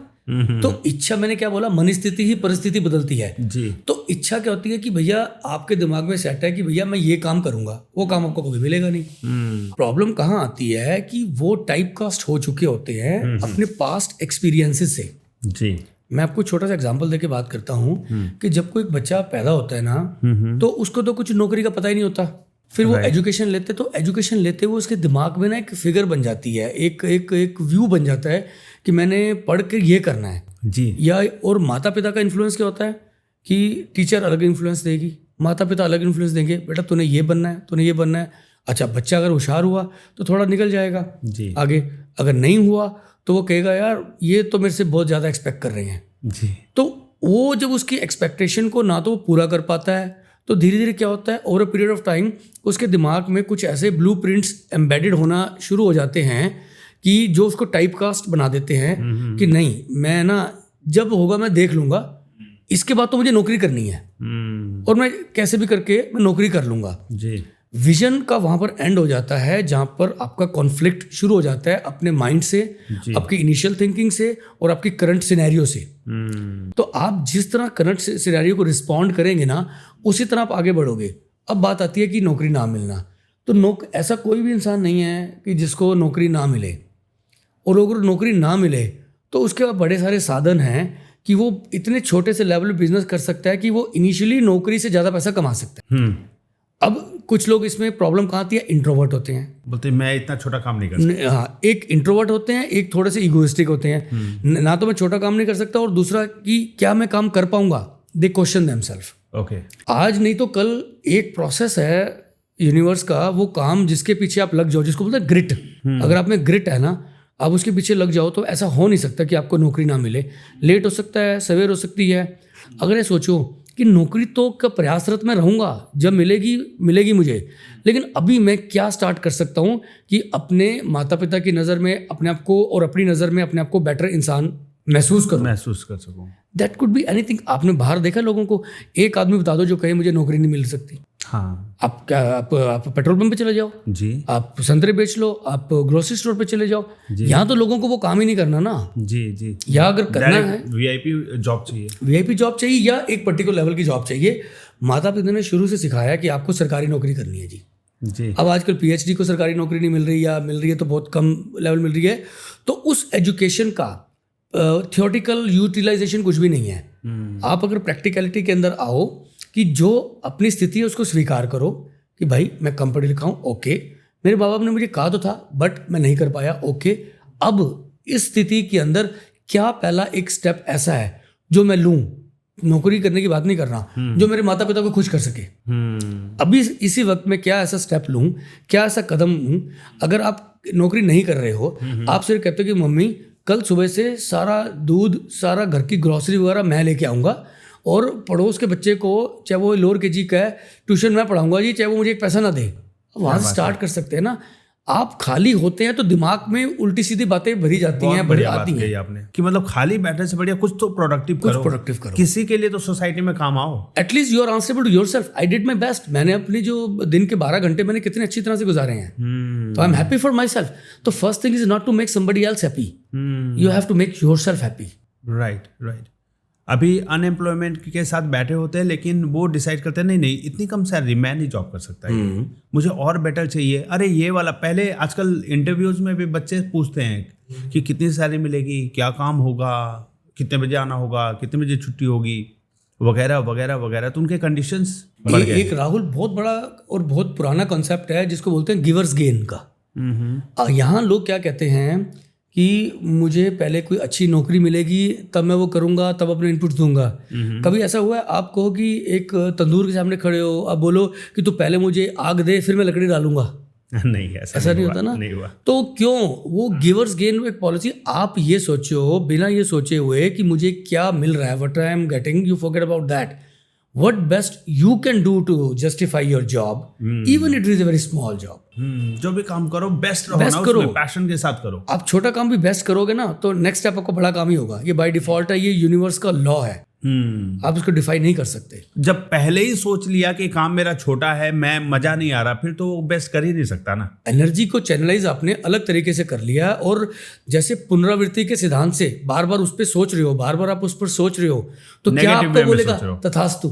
तो इच्छा, मैंने क्या बोला, मन स्थिति ही परिस्थिति बदलती है जी। तो इच्छा क्या होती है कि भैया आपके दिमाग में सेट है कि भैया मैं ये काम करूंगा, वो काम आपको कभी मिलेगा नहीं। प्रॉब्लम कहाँ आती है कि वो टाइप कास्ट हो चुके होते हैं अपने पास्ट एक्सपीरियंसेस से। जी। मैं आपको छोटा सा एग्जांपल देके बात करता हूँ कि जब कोई बच्चा पैदा होता है ना, तो उसको तो कुछ नौकरी का पता ही नहीं होता। फिर वो एजुकेशन लेते, तो एजुकेशन लेते हुए उसके दिमाग में ना एक फिगर बन जाती है, एक व्यू बन जाता है कि मैंने पढ़ के ये करना है जी। या, और माता पिता का इन्फ्लुएंस क्या होता है कि टीचर अलग इन्फ्लुएंस देगी, माता पिता अलग इन्फ्लुएंस देंगे, बेटा तूने ये बनना है, तूने ये बनना है। अच्छा, बच्चा अगर होशियार हुआ तो थोड़ा निकल जाएगा जी। आगे, अगर नहीं हुआ तो वो कहेगा यार ये तो मेरे से बहुत ज़्यादा एक्सपेक्ट कर रहे हैं जी। तो वो जब उसकी एक्सपेक्टेशन को ना तो वो पूरा कर पाता है, तो धीरे धीरे क्या होता है, over a period of time उसके दिमाग में कुछ ऐसे ब्लूप्रिंट्स एम्बेडेड होना शुरू हो जाते हैं कि जो उसको टाइप कास्ट बना देते हैं कि नहीं, मैं ना जब होगा मैं देख लूंगा, इसके बाद तो मुझे नौकरी करनी है और मैं कैसे भी करके मैं नौकरी कर लूंगा। जी। विजन का वहां पर एंड हो जाता है जहां पर आपका कॉन्फ्लिक्ट शुरू हो जाता है अपने माइंड से, आपकी इनिशियल थिंकिंग से और आपकी करंट सिनेरियो से। तो आप जिस तरह करंट सिनेरियो को रिस्पॉन्ड करेंगे ना, उसी तरह आप आगे बढ़ोगे। अब बात आती है कि नौकरी ना मिलना, तो ऐसा कोई भी इंसान नहीं है कि जिसको नौकरी ना मिले, और अगर नौकरी ना मिले तो उसके बड़े सारे साधन हैं कि वो इतने छोटे से लेवल पे बिजनेस कर सकता है कि वो इनिशियली नौकरी से ज़्यादा पैसा कमा सकता है। अब कुछ लोग इसमें प्रॉब्लम कहाँ आती है, इंट्रोवर्ट होते हैं, बोलते हैं मैं इतना छोटा काम नहीं कर सकता। हाँ, एक इंट्रोवर्ट होते हैं, एक थोड़े से इगोइस्टिक होते हैं। ना तो मैं छोटा काम नहीं कर सकता, और दूसरा कि क्या मैं काम कर पाऊंगा, दे क्वेश्चन देमसेल्फ। ओके। आज नहीं तो कल एक प्रोसेस है यूनिवर्स का, वो काम जिसके पीछे आप लग जाओ, जिसको बोलते हैं ग्रिट। अगर आप में ग्रिट है ना, आप उसके पीछे लग जाओ, तो ऐसा हो नहीं सकता कि आपको नौकरी ना मिले। लेट हो सकता है, सवेर हो सकती है। अगर ये सोचो कि नौकरी तो का प्रयासरत मैं रहूँगा, जब मिलेगी मिलेगी मुझे, लेकिन अभी मैं क्या स्टार्ट कर सकता हूँ कि अपने माता पिता की नज़र में अपने आप को और अपनी नज़र में अपने आप को बेटर इंसान महसूस कर सकूँ। That could be anything. आपने बाहर देखा लोगों को, एक आदमी बता दो जो कहे मुझे नौकरी नहीं मिल सकती। हाँ। आप पेट्रोल पंप पे चले जाओ जी, आप संतरे बेच लो, आप ग्रोसरी स्टोर पे चले जाओ, यहाँ तो लोगों को वो काम ही नहीं करना ना। जी जी। या अगर करना है, वीआईपी जॉब चाहिए, वीआईपी जॉब चाहिए या एक पर्टिकुलर लेवल की जॉब चाहिए। माता पिता ने शुरू से सिखाया कि आपको सरकारी नौकरी करनी है जी। जी। अब आजकल पीएचडी को सरकारी नौकरी नहीं मिल रही, या मिल रही है तो बहुत कम लेवल मिल रही है। तो उस एजुकेशन का थियोरटिकल यूटिलाइजेशन कुछ भी नहीं है। आप अगर प्रैक्टिकलिटी के अंदर आओ कि जो अपनी स्थिति है उसको स्वीकार करो कि भाई मैं कम पढ़ी लिखा हूँ, ओके, मेरे माँ बाप ने मुझे कहा तो था बट मैं नहीं कर पाया, ओके, अब इस स्थिति के अंदर क्या पहला एक स्टेप ऐसा है जो मैं लूँ, नौकरी करने की बात नहीं कर रहा, जो मेरे माता पिता को खुश कर सके। अभी इसी वक्त में क्या ऐसा स्टेप लूँ, क्या ऐसा कदम लूँ। अगर आप नौकरी नहीं कर रहे हो, आप सिर्फ कहते हो कि मम्मी कल सुबह से सारा दूध, सारा घर की ग्रॉसरी वगैरह मैं लेके आऊँगा, और पड़ोस के बच्चे को, चाहे वो लोअर केजी का है, ट्यूशन मैं पढ़ाऊंगा जी, चाहे वो मुझे एक पैसा ना दे। वहाँ से स्टार्ट कर सकते हैं ना। आप खाली होते हैं तो दिमाग में उल्टी सीधी बातें भरी जाती हैं, बड़ी आती हैं आपने कि मतलब खाली बैठने से बढ़िया कुछ तो प्रोडक्टिव करो, किसी के लिए तो सोसाइटी में काम आओ। At least you are answerable to yourself. I did my best. मैंने अपनी जो दिन के 12 घंटे मैंने कितने अच्छी तरह से गुजारे हैं, तो I am happy for myself. तो first thing is not to make somebody else happy, you have to make yourself happy. Right right. अभी अनएम्प्लॉयमेंट के साथ बैठे होते हैं, लेकिन वो डिसाइड करते हैं नहीं इतनी कम सैलरी मैं नहीं जॉब कर सकता है, मुझे और बेटर चाहिए। अरे ये वाला, पहले आजकल इंटरव्यूज में भी बच्चे पूछते हैं कि कितनी सैलरी मिलेगी, क्या काम होगा, कितने बजे आना होगा, कितने बजे छुट्टी होगी, वगैरह वगैरह वगैरह। तो उनके कंडीशंस बढ़ गए। एक राहुल बहुत बड़ा और बहुत पुराना कॉन्सेप्ट है जिसको बोलते हैं गिवर्स गेन का। यहाँ लोग क्या कहते हैं कि मुझे पहले कोई अच्छी नौकरी मिलेगी तब मैं वो करूँगा, तब अपने इनपुट दूंगा। कभी ऐसा हुआ है आप कहो कि एक तंदूर के सामने खड़े हो, आप बोलो कि तू पहले मुझे आग दे फिर मैं लकड़ी डालूंगा? नहीं, ऐसा नहीं होता ना। नहीं हुआ। तो क्यों वो गिवर्स गेन एक पॉलिसी, आप ये सोचो बिना ये सोचे हुए कि मुझे क्या मिल रहा है, what I am getting, you forget about that. What best you can do to justify your job, even it is a very small job. जो भी काम करो बेस्ट रहो ना, उसमें पैशन के साथ करो। आप छोटा काम भी बेस्ट करोगे ना तो नेक्स्ट स्टेप आपको बड़ा काम ही होगा। ये बाय डिफॉल्ट है, ये यूनिवर्स का लॉ है। आप इसको डिफाई नहीं कर सकते। जब पहले ही सोच लिया कि काम मेरा छोटा है, मैं मजा नहीं आ रहा, फिर तो बेस्ट कर ही नहीं सकता ना। एनर्जी को चैनलाइज आपने अलग तरीके से कर लिया, और जैसे पुनरावृत्ति के सिद्धांत से बार बार उस पर सोच रहे हो, बार बार आप उस पर सोच रहे हो, तो क्या आपको बोलेगा तथास्तु।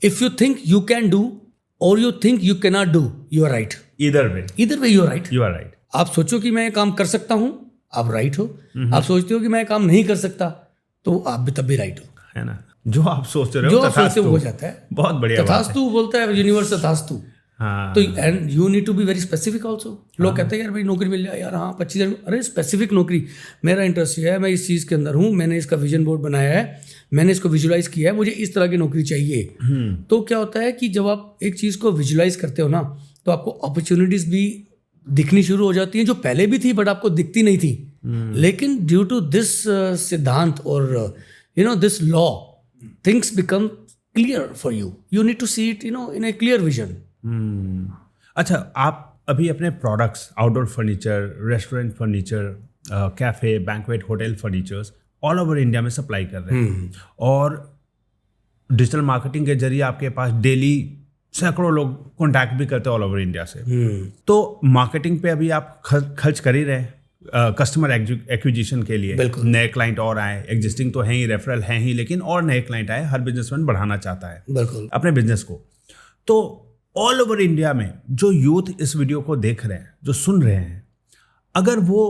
If you think you can do और you think you can not do, you are right. Either way you are right. You are right. आप सोचो कि मैं ये काम कर सकता हूं, आप राइट हो। आप सोचते हो कि मैं ये काम नहीं कर सकता, तो आप भी तब भी राइट हो, है ना। जो आप सोच रहे हो तथास्तु हो जाता है। बहुत बढ़िया। तथास्तु बोलता है यूनिवर्स, तथास्तु। तो and you need to be very specific also. लोग कहते हैं यार भाई नौकरी मिल जाए यार, हाँ 25,000, अरे स्पेसिफिक नौकरी, मेरा इंटरेस्ट है, मैं इस चीज़ के अंदर हूँ, मैंने इसका विजन बोर्ड बनाया है, मैंने इसको विजुलाइज किया है, मुझे इस तरह की नौकरी चाहिए। तो क्या होता है कि जब आप एक चीज़ को विजुलाइज करते हो ना, तो आपको अपॉर्चुनिटीज भी दिखनी शुरू हो जाती हैं, जो पहले भी थी बट आपको दिखती नहीं थी। लेकिन ड्यू टू दिस सिद्धांत और this law, things become clear for you. You need to see it in a clear vision. अच्छा, आप अभी अपने products, outdoor furniture, restaurant furniture, cafe, banquet, hotel furnitures all over India में supply कर रहे हैं, और डिजिटल मार्केटिंग के जरिए आपके पास डेली सैकड़ों लोग कॉन्टैक्ट भी करते हैं ऑल ओवर इंडिया से। तो मार्केटिंग पे अभी आप खर्च कर ही रहे हैं, कस्टमर एक्विजिशन के लिए। नए क्लाइंट और आए, एग्जिस्टिंग तो हैं ही, रेफरल हैं ही, लेकिन और नए क्लाइंट आए। हर बिजनेसमैन बढ़ाना चाहता है अपने बिजनेस को। तो ऑल ओवर इंडिया में जो यूथ इस वीडियो को देख रहे हैं, जो सुन रहे हैं, अगर वो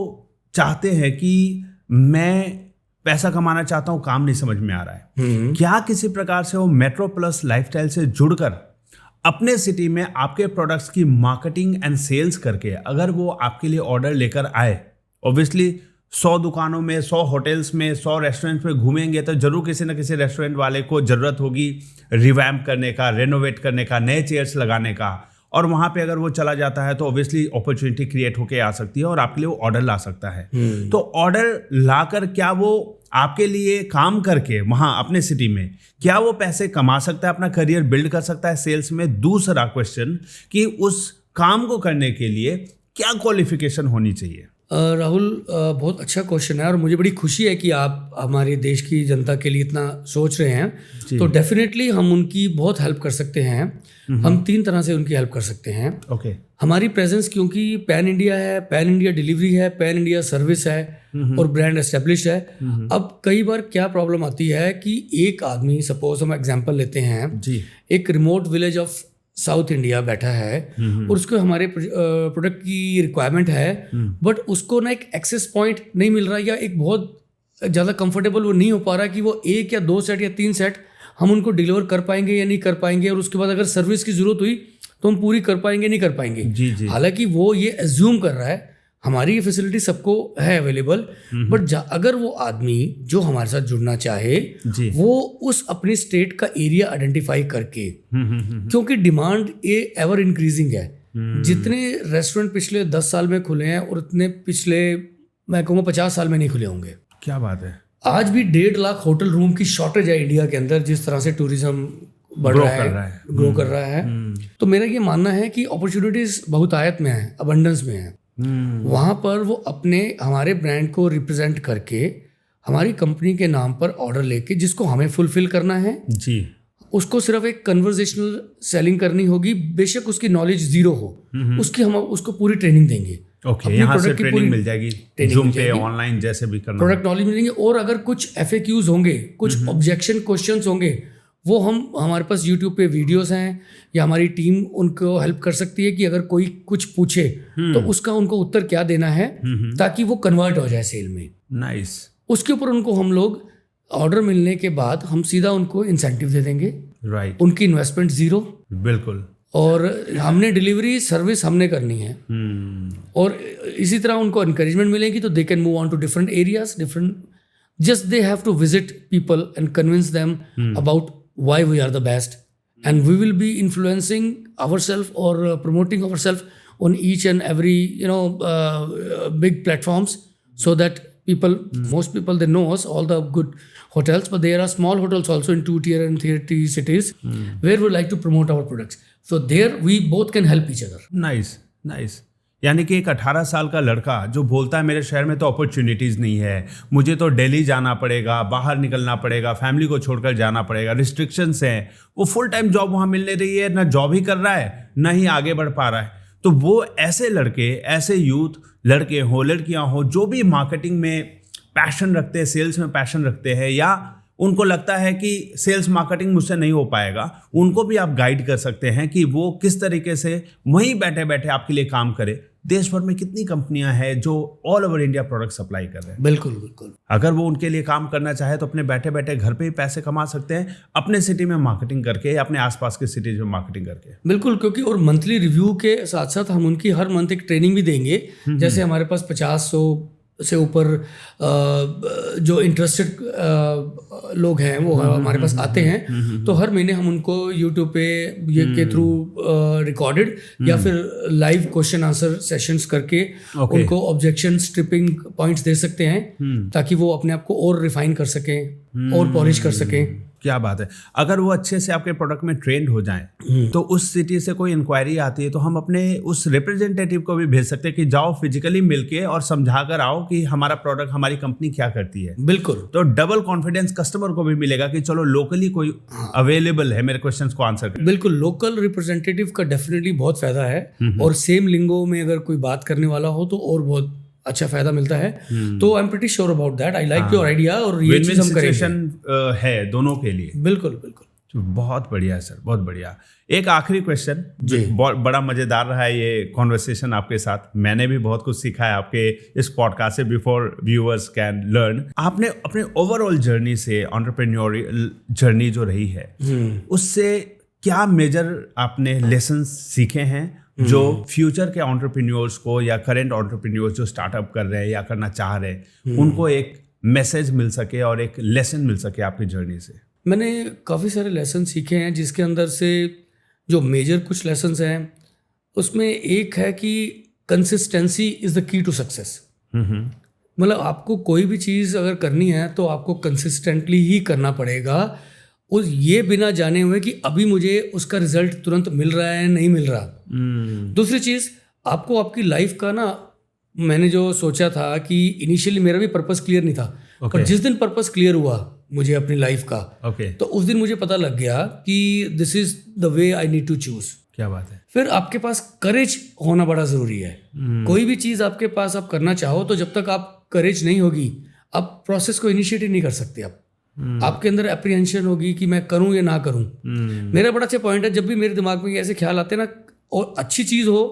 चाहते हैं कि मैं पैसा कमाना चाहता हूँ, काम नहीं समझ में आ रहा है, क्या किसी प्रकार से वो मेट्रो प्लस लाइफस्टाइल से जुड़कर अपने सिटी में आपके प्रोडक्ट्स की मार्केटिंग एंड सेल्स करके अगर वो आपके लिए ऑर्डर लेकर आए, ऑब्वियसली 100 दुकानों में, 100 होटल्स में, 100 रेस्टोरेंट्स में घूमेंगे तो जरूर किसी न किसी रेस्टोरेंट वाले को ज़रूरत होगी रिवैम्प करने का, रेनोवेट करने का, नए चेयर्स लगाने का, और वहाँ पे अगर वो चला जाता है तो ऑब्वियसली अपॉर्चुनिटी क्रिएट होके आ सकती है और आपके लिए वो ऑर्डर ला सकता है। तो ऑर्डर लाकर क्या वो आपके लिए काम करके वहाँ अपने सिटी में क्या वो पैसे कमा सकता है, अपना करियर बिल्ड कर सकता है सेल्स में? दूसरा क्वेश्चन कि उस काम को करने के लिए क्या क्वालिफिकेशन होनी चाहिए? राहुल, बहुत अच्छा क्वेश्चन है और मुझे बड़ी खुशी है कि आप हमारे देश की जनता के लिए इतना सोच रहे हैं। तो डेफिनेटली हम उनकी बहुत हेल्प कर सकते हैं। हम 3 तरह से उनकी हेल्प कर सकते हैं। ओके। हमारी प्रेजेंस क्योंकि पैन इंडिया है, पैन इंडिया डिलीवरी है, पैन इंडिया सर्विस है और ब्रांड एस्टेब्लिश है। अब कई बार क्या प्रॉब्लम आती है कि एक आदमी, सपोज हम एग्जांपल लेते हैं, एक remote village of south India बैठा है और उसको हमारे प्रोडक्ट की रिक्वायरमेंट है, बट उसको ना एक एक्सेस पॉइंट नहीं मिल रहा, या एक बहुत ज़्यादा कंफर्टेबल वो नहीं हो पा रहा कि वो 1 या 2 सेट या 3 सेट हम उनको डिलीवर कर पाएंगे या नहीं कर पाएंगे, और उसके बाद अगर सर्विस की ज़रूरत हुई तो हम पूरी कर पाएंगे नहीं कर पाएंगे। हालांकि वो ये एज्यूम कर रहा है हमारी ये फैसिलिटी सबको है अवेलेबल, बट अगर वो आदमी जो हमारे साथ जुड़ना चाहे वो उस अपनी स्टेट का एरिया आइडेंटिफाई करके, क्योंकि डिमांड ये एवर इंक्रीजिंग है। जितने रेस्टोरेंट पिछले 10 साल में खुले हैं और उतने पिछले मैं कहूँगा 50 साल में नहीं खुले होंगे। क्या बात है। आज भी 1.5 लाख होटल रूम की शॉर्टेज है इंडिया के अंदर, जिस तरह से टूरिज्म बढ़ रहा है, ग्रो कर रहा है। तो मेरा ये मानना है कि अपॉर्चुनिटीज बहुत आयत में है, अबंडेंस में है। वहाँ पर वो अपने हमारे ब्रांड को रिप्रेजेंट करके हमारी कंपनी के नाम पर ऑर्डर लेके, जिसको हमें फुलफिल करना है जी, उसको सिर्फ एक कन्वर्सेशनल सेलिंग करनी होगी। बेशक उसकी नॉलेज जीरो हो, उसकी हम उसको पूरी ट्रेनिंग देंगे। यहाँ से ट्रेनिंग मिल जाएगी, जूम पे, ऑनलाइन, जैसे भी करना, प्रोडक्ट नॉलेज मिलेंगे। और अगर कुछ FAQs होंगे, कुछ ऑब्जेक्शन क्वेश्चंस होंगे, वो हम हमारे पास YouTube पे वीडियोस हैं या हमारी टीम उनको हेल्प कर सकती है कि अगर कोई कुछ पूछे तो उसका उनको उत्तर क्या देना है, ताकि वो कन्वर्ट हो जाए सेल में। नाइस। उसके ऊपर उनको हम लोग ऑर्डर मिलने के बाद हम सीधा उनको इंसेंटिव दे देंगे। राइट। उनकी इन्वेस्टमेंट 0। बिल्कुल। और हमने डिलीवरी सर्विस हमने करनी है। और इसी तरह उनको encouragement मिलेगी तो they can move on to different areas, just they have to visit people and convince them about why we are the best, and we will be influencing ourselves or promoting ourselves on each and every big platforms, so that most people, they know us, all the good hotels, but there are small hotels also in 2-tier and 3-tier cities where we like to promote our products. So there we both can help each other. Nice. यानी कि एक 18 साल का लड़का जो बोलता है मेरे शहर में तो अपॉर्चुनिटीज़ नहीं है, मुझे तो दिल्ली जाना पड़ेगा, बाहर निकलना पड़ेगा, फैमिली को छोड़कर जाना पड़ेगा, रिस्ट्रिक्शंस हैं, वो फुल टाइम जॉब वहाँ मिल नहीं रही है, ना जॉब ही कर रहा है, ना ही आगे बढ़ पा रहा है, तो वो ऐसे लड़के, ऐसे यूथ, लड़के हो लड़कियाँ हो, जो भी मार्केटिंग में पैशन रखते हैं, सेल्स में पैशन रखते हैं, या उनको लगता है कि सेल्स मार्केटिंग मुझसे नहीं हो पाएगा, उनको भी आप गाइड कर सकते हैं कि वो किस तरीके से वहीं बैठे बैठे आपके लिए काम करे। देश भर में कितनी कंपनियां हैं जो all over India product supply कर रहे हैं। बिल्कुल। अगर वो उनके लिए काम करना चाहे तो अपने बैठे बैठे घर पे ही पैसे कमा सकते हैं, अपने सिटी में मार्केटिंग करके या अपने आसपास के सिटीज में मार्केटिंग करके। बिल्कुल, क्योंकि और मंथली रिव्यू के साथ साथ हम उनकी हर मंथ एक ट्रेनिंग भी देंगे। जैसे हमारे पास 50-100 से ऊपर जो इंटरेस्टेड लोग हैं वो हमारे पास आते हैं, तो हर महीने हम उनको यूट्यूब पे ये के थ्रू रिकॉर्डेड या फिर लाइव क्वेश्चन आंसर सेशंस करके उनको ऑब्जेक्शन स्ट्रिपिंग पॉइंट्स दे सकते हैं, ताकि वो अपने आप को और रिफाइन कर सकें और पॉलिश कर सकें। क्या बात है। अगर वो अच्छे से आपके प्रोडक्ट में ट्रेंड हो जाएं तो उस सिटी से कोई इंक्वायरी आती है तो हम अपने उस रिप्रेजेंटेटिव को भी भेज सकते हैं कि जाओ फिजिकली मिलके और समझा कर आओ कि हमारा प्रोडक्ट, हमारी कंपनी क्या करती है। बिल्कुल। तो डबल कॉन्फिडेंस कस्टमर को भी मिलेगा कि चलो लोकली कोई अवेलेबल है मेरे क्वेश्चंस को आंसर कर। बिल्कुल, लोकल रिप्रेजेंटेटिव का डेफिनेटली बहुत फायदा है, और सेम लिंगो में अगर कोई बात करने वाला हो तो और बहुत अच्छा फायदा मिलता है। तो I am pretty sure about that. I like your idea, और ये चीज हम करेंगे। है दोनों के लिए। बिल्कुल। बहुत बढ़िया सर, बहुत बढ़िया। एक आखिरी क्वेश्चन, बहुत बड़ा मजेदार रहा है ये कॉन्वर्सेशन आपके साथ। मैंने भी बहुत कुछ सीखा है आपके इस पॉडकास्ट से, बिफोर व्यूअर्स कैन लर्न। आपने अपने ओवरऑल जर्नी से, एंटरप्रेन्योरियल जर्नी जो रही है, उससे क्या मेजर आपने लेसन्स सीखे हैं जो फ्यूचर के एंटरप्रेन्योर्स को या करंट एंटरप्रेन्योर्स जो स्टार्टअप कर रहे हैं या करना चाह रहे हैं, उनको एक मैसेज मिल सके और एक लेसन मिल सके आपकी जर्नी से? मैंने काफ़ी सारे लेसन सीखे हैं, जिसके अंदर से जो मेजर कुछ लेसन्स हैं उसमें एक है कि consistency is the key to success. मतलब आपको कोई भी चीज़ अगर करनी है तो आपको कंसिस्टेंटली ही करना पड़ेगा, और ये बिना जाने हुए कि अभी मुझे उसका रिजल्ट तुरंत मिल रहा है नहीं मिल रहा। दूसरी चीज़, आपको आपकी लाइफ का ना, मैंने जो सोचा था कि इनिशियली मेरा भी पर्पस क्लियर नहीं था, पर जिस दिन पर्पस क्लियर हुआ मुझे अपनी लाइफ का, तो उस दिन मुझे पता लग गया कि this is the way I need to choose. क्या बात है। फिर आपके पास करेज होना बड़ा ज़रूरी है। कोई भी चीज़ आपके पास आप करना चाहो तो जब तक आप करेज नहीं होगी, आप प्रोसेस को इनिशिएट नहीं कर सकते। आपके अंदर एप्रीहेंशन होगी कि मैं करूं या ना करूं। मेरा बड़ा अच्छा पॉइंट है, जब भी मेरे दिमाग में ऐसे ख्याल आते हैं ना, और अच्छी चीज़ हो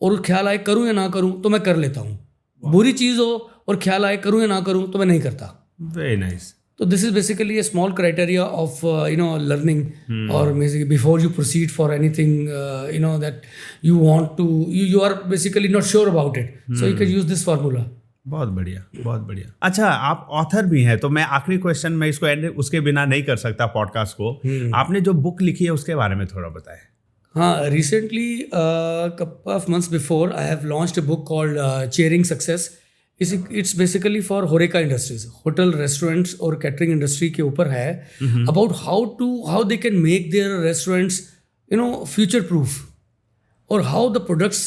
और ख्याल आए करूं या ना करूं तो मैं कर लेता हूं। बुरी चीज़ हो और ख्याल आए करूं या ना करूं तो मैं नहीं करता। Very nice. तो this is basically a small criteria of learning, और before you proceed for anything that you want to, you are basically not sure about it, so you can use this formula. बहुत बढ़िया, बहुत बढ़िया। अच्छा, आप author भी हैं, तो मैं आखिरी क्वेश्चन में इसको एंड उसके बिना नहीं कर सकता पॉडकास्ट को। आपने जो बुक लिखी है उसके बारे में थोड़ा बताएं। हाँ, recently couple of months before I have launched a book called Cheering Success. It's basically for Horeca industries, hotel, restaurants और catering industry के ऊपर है, about how they can make their restaurants future proof, or how the products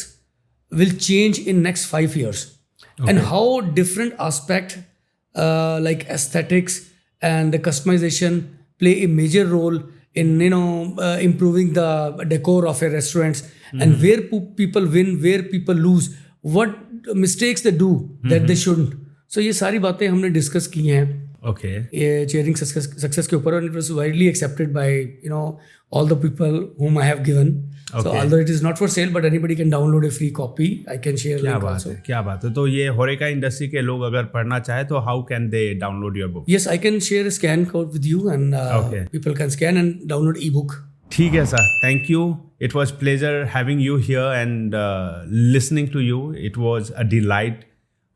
will change in next 5 years. And how different aspect like aesthetics and the customization play a major role in improving the decor of a restaurants, and where people win, where people lose, what mistakes they do that they shouldn't. So ये सारी बातें हमने discuss की हैं ये chairing success के ऊपर, and it was widely accepted by all the people whom I have given. So although it is not for sale, but anybody can download a free copy. I can share. क्या बात है, क्या बात है। तो ये होरेका इंडस्ट्री के लोग अगर पढ़ना चाहे तो how can they download your book? Yes, I can share a scan code with you, and people can scan and download ebook. ठीक है sir, thank you. it was pleasure having you here and listening to you. It was a delight.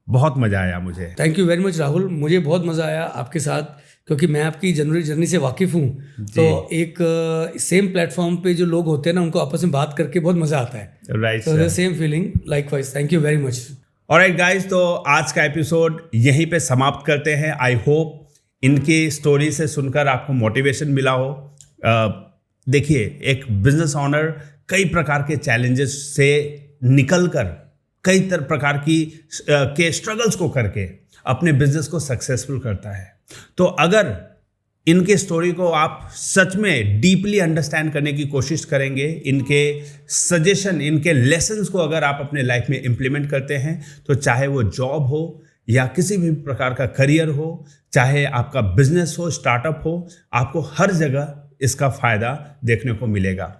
बहुत मज़ा आया मुझे. Thank you very much Rahul, मुझे बहुत मज़ा आया आपके साथ, क्योंकि मैं आपकी जर्नी से वाकिफ़ हूँ. तो एक सेम प्लेटफॉर्म पे जो लोग होते हैं ना, उनको आपस में बात करके बहुत मज़ा आता है. राइट. तो same feeling likewise. Thank you very much. Alright guys, तो आज का एपिसोड यहीं पे समाप्त करते हैं. आई होप इनकी स्टोरी से सुनकर आपको मोटिवेशन मिला हो. देखिए, एक बिजनेस ओनर कई प्रकार के चैलेंजेस से निकलकर कई प्रकार के स्ट्रगल्स को करके अपने बिजनेस को सक्सेसफुल करता है. तो अगर इनके स्टोरी को आप सच में डीपली अंडरस्टैंड करने की कोशिश करेंगे, इनके सजेशन, इनके लेसन्स को अगर आप अपने लाइफ में इम्प्लीमेंट करते हैं, तो चाहे वो जॉब हो या किसी भी प्रकार का करियर हो, चाहे आपका बिजनेस हो, स्टार्टअप हो, आपको हर जगह इसका फ़ायदा देखने को मिलेगा.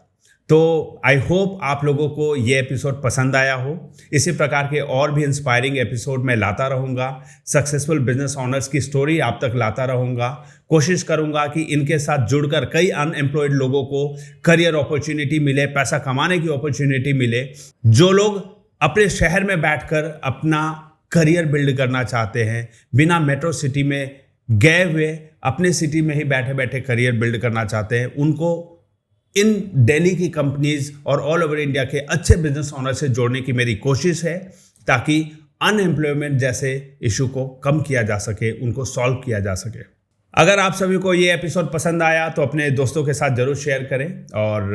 तो आई होप आप लोगों को ये एपिसोड पसंद आया हो. इसी प्रकार के और भी इंस्पायरिंग एपिसोड मैं लाता रहूँगा. सक्सेसफुल बिजनेस ओनर्स की स्टोरी आप तक लाता रहूँगा. कोशिश करूँगा कि इनके साथ जुड़कर कई अनएम्प्लॉयड लोगों को करियर अपॉर्चुनिटी मिले, पैसा कमाने की अपॉर्चुनिटी मिले. जो लोग अपने शहर में बैठकर अपना करियर बिल्ड करना चाहते हैं, बिना मेट्रो सिटी में गए हुए अपने सिटी में ही बैठे बैठे करियर बिल्ड करना चाहते हैं, उनको इन दिल्ली की कंपनीज और ऑल ओवर इंडिया के अच्छे बिजनेस ओनर से जोड़ने की मेरी कोशिश है, ताकि अनएम्प्लॉयमेंट जैसे इशू को कम किया जा सके, उनको सॉल्व किया जा सके. अगर आप सभी को ये एपिसोड पसंद आया तो अपने दोस्तों के साथ ज़रूर शेयर करें और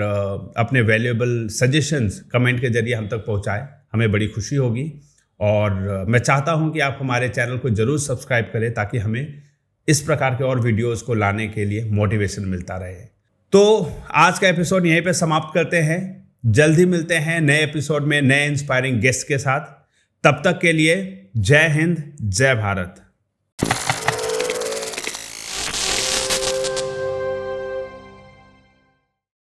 अपने वैल्यूएबल सजेशंस कमेंट के जरिए हम तक पहुंचाएं. हमें बड़ी खुशी होगी. और मैं चाहता हूं कि आप हमारे चैनल को ज़रूर सब्सक्राइब करें, ताकि हमें इस प्रकार के और वीडियोस को लाने के लिए मोटिवेशन मिलता रहे. तो आज का एपिसोड यहीं पे समाप्त करते हैं. जल्दी मिलते हैं नए एपिसोड में नए इंस्पायरिंग गेस्ट के साथ. तब तक के लिए जय हिंद, जय भारत.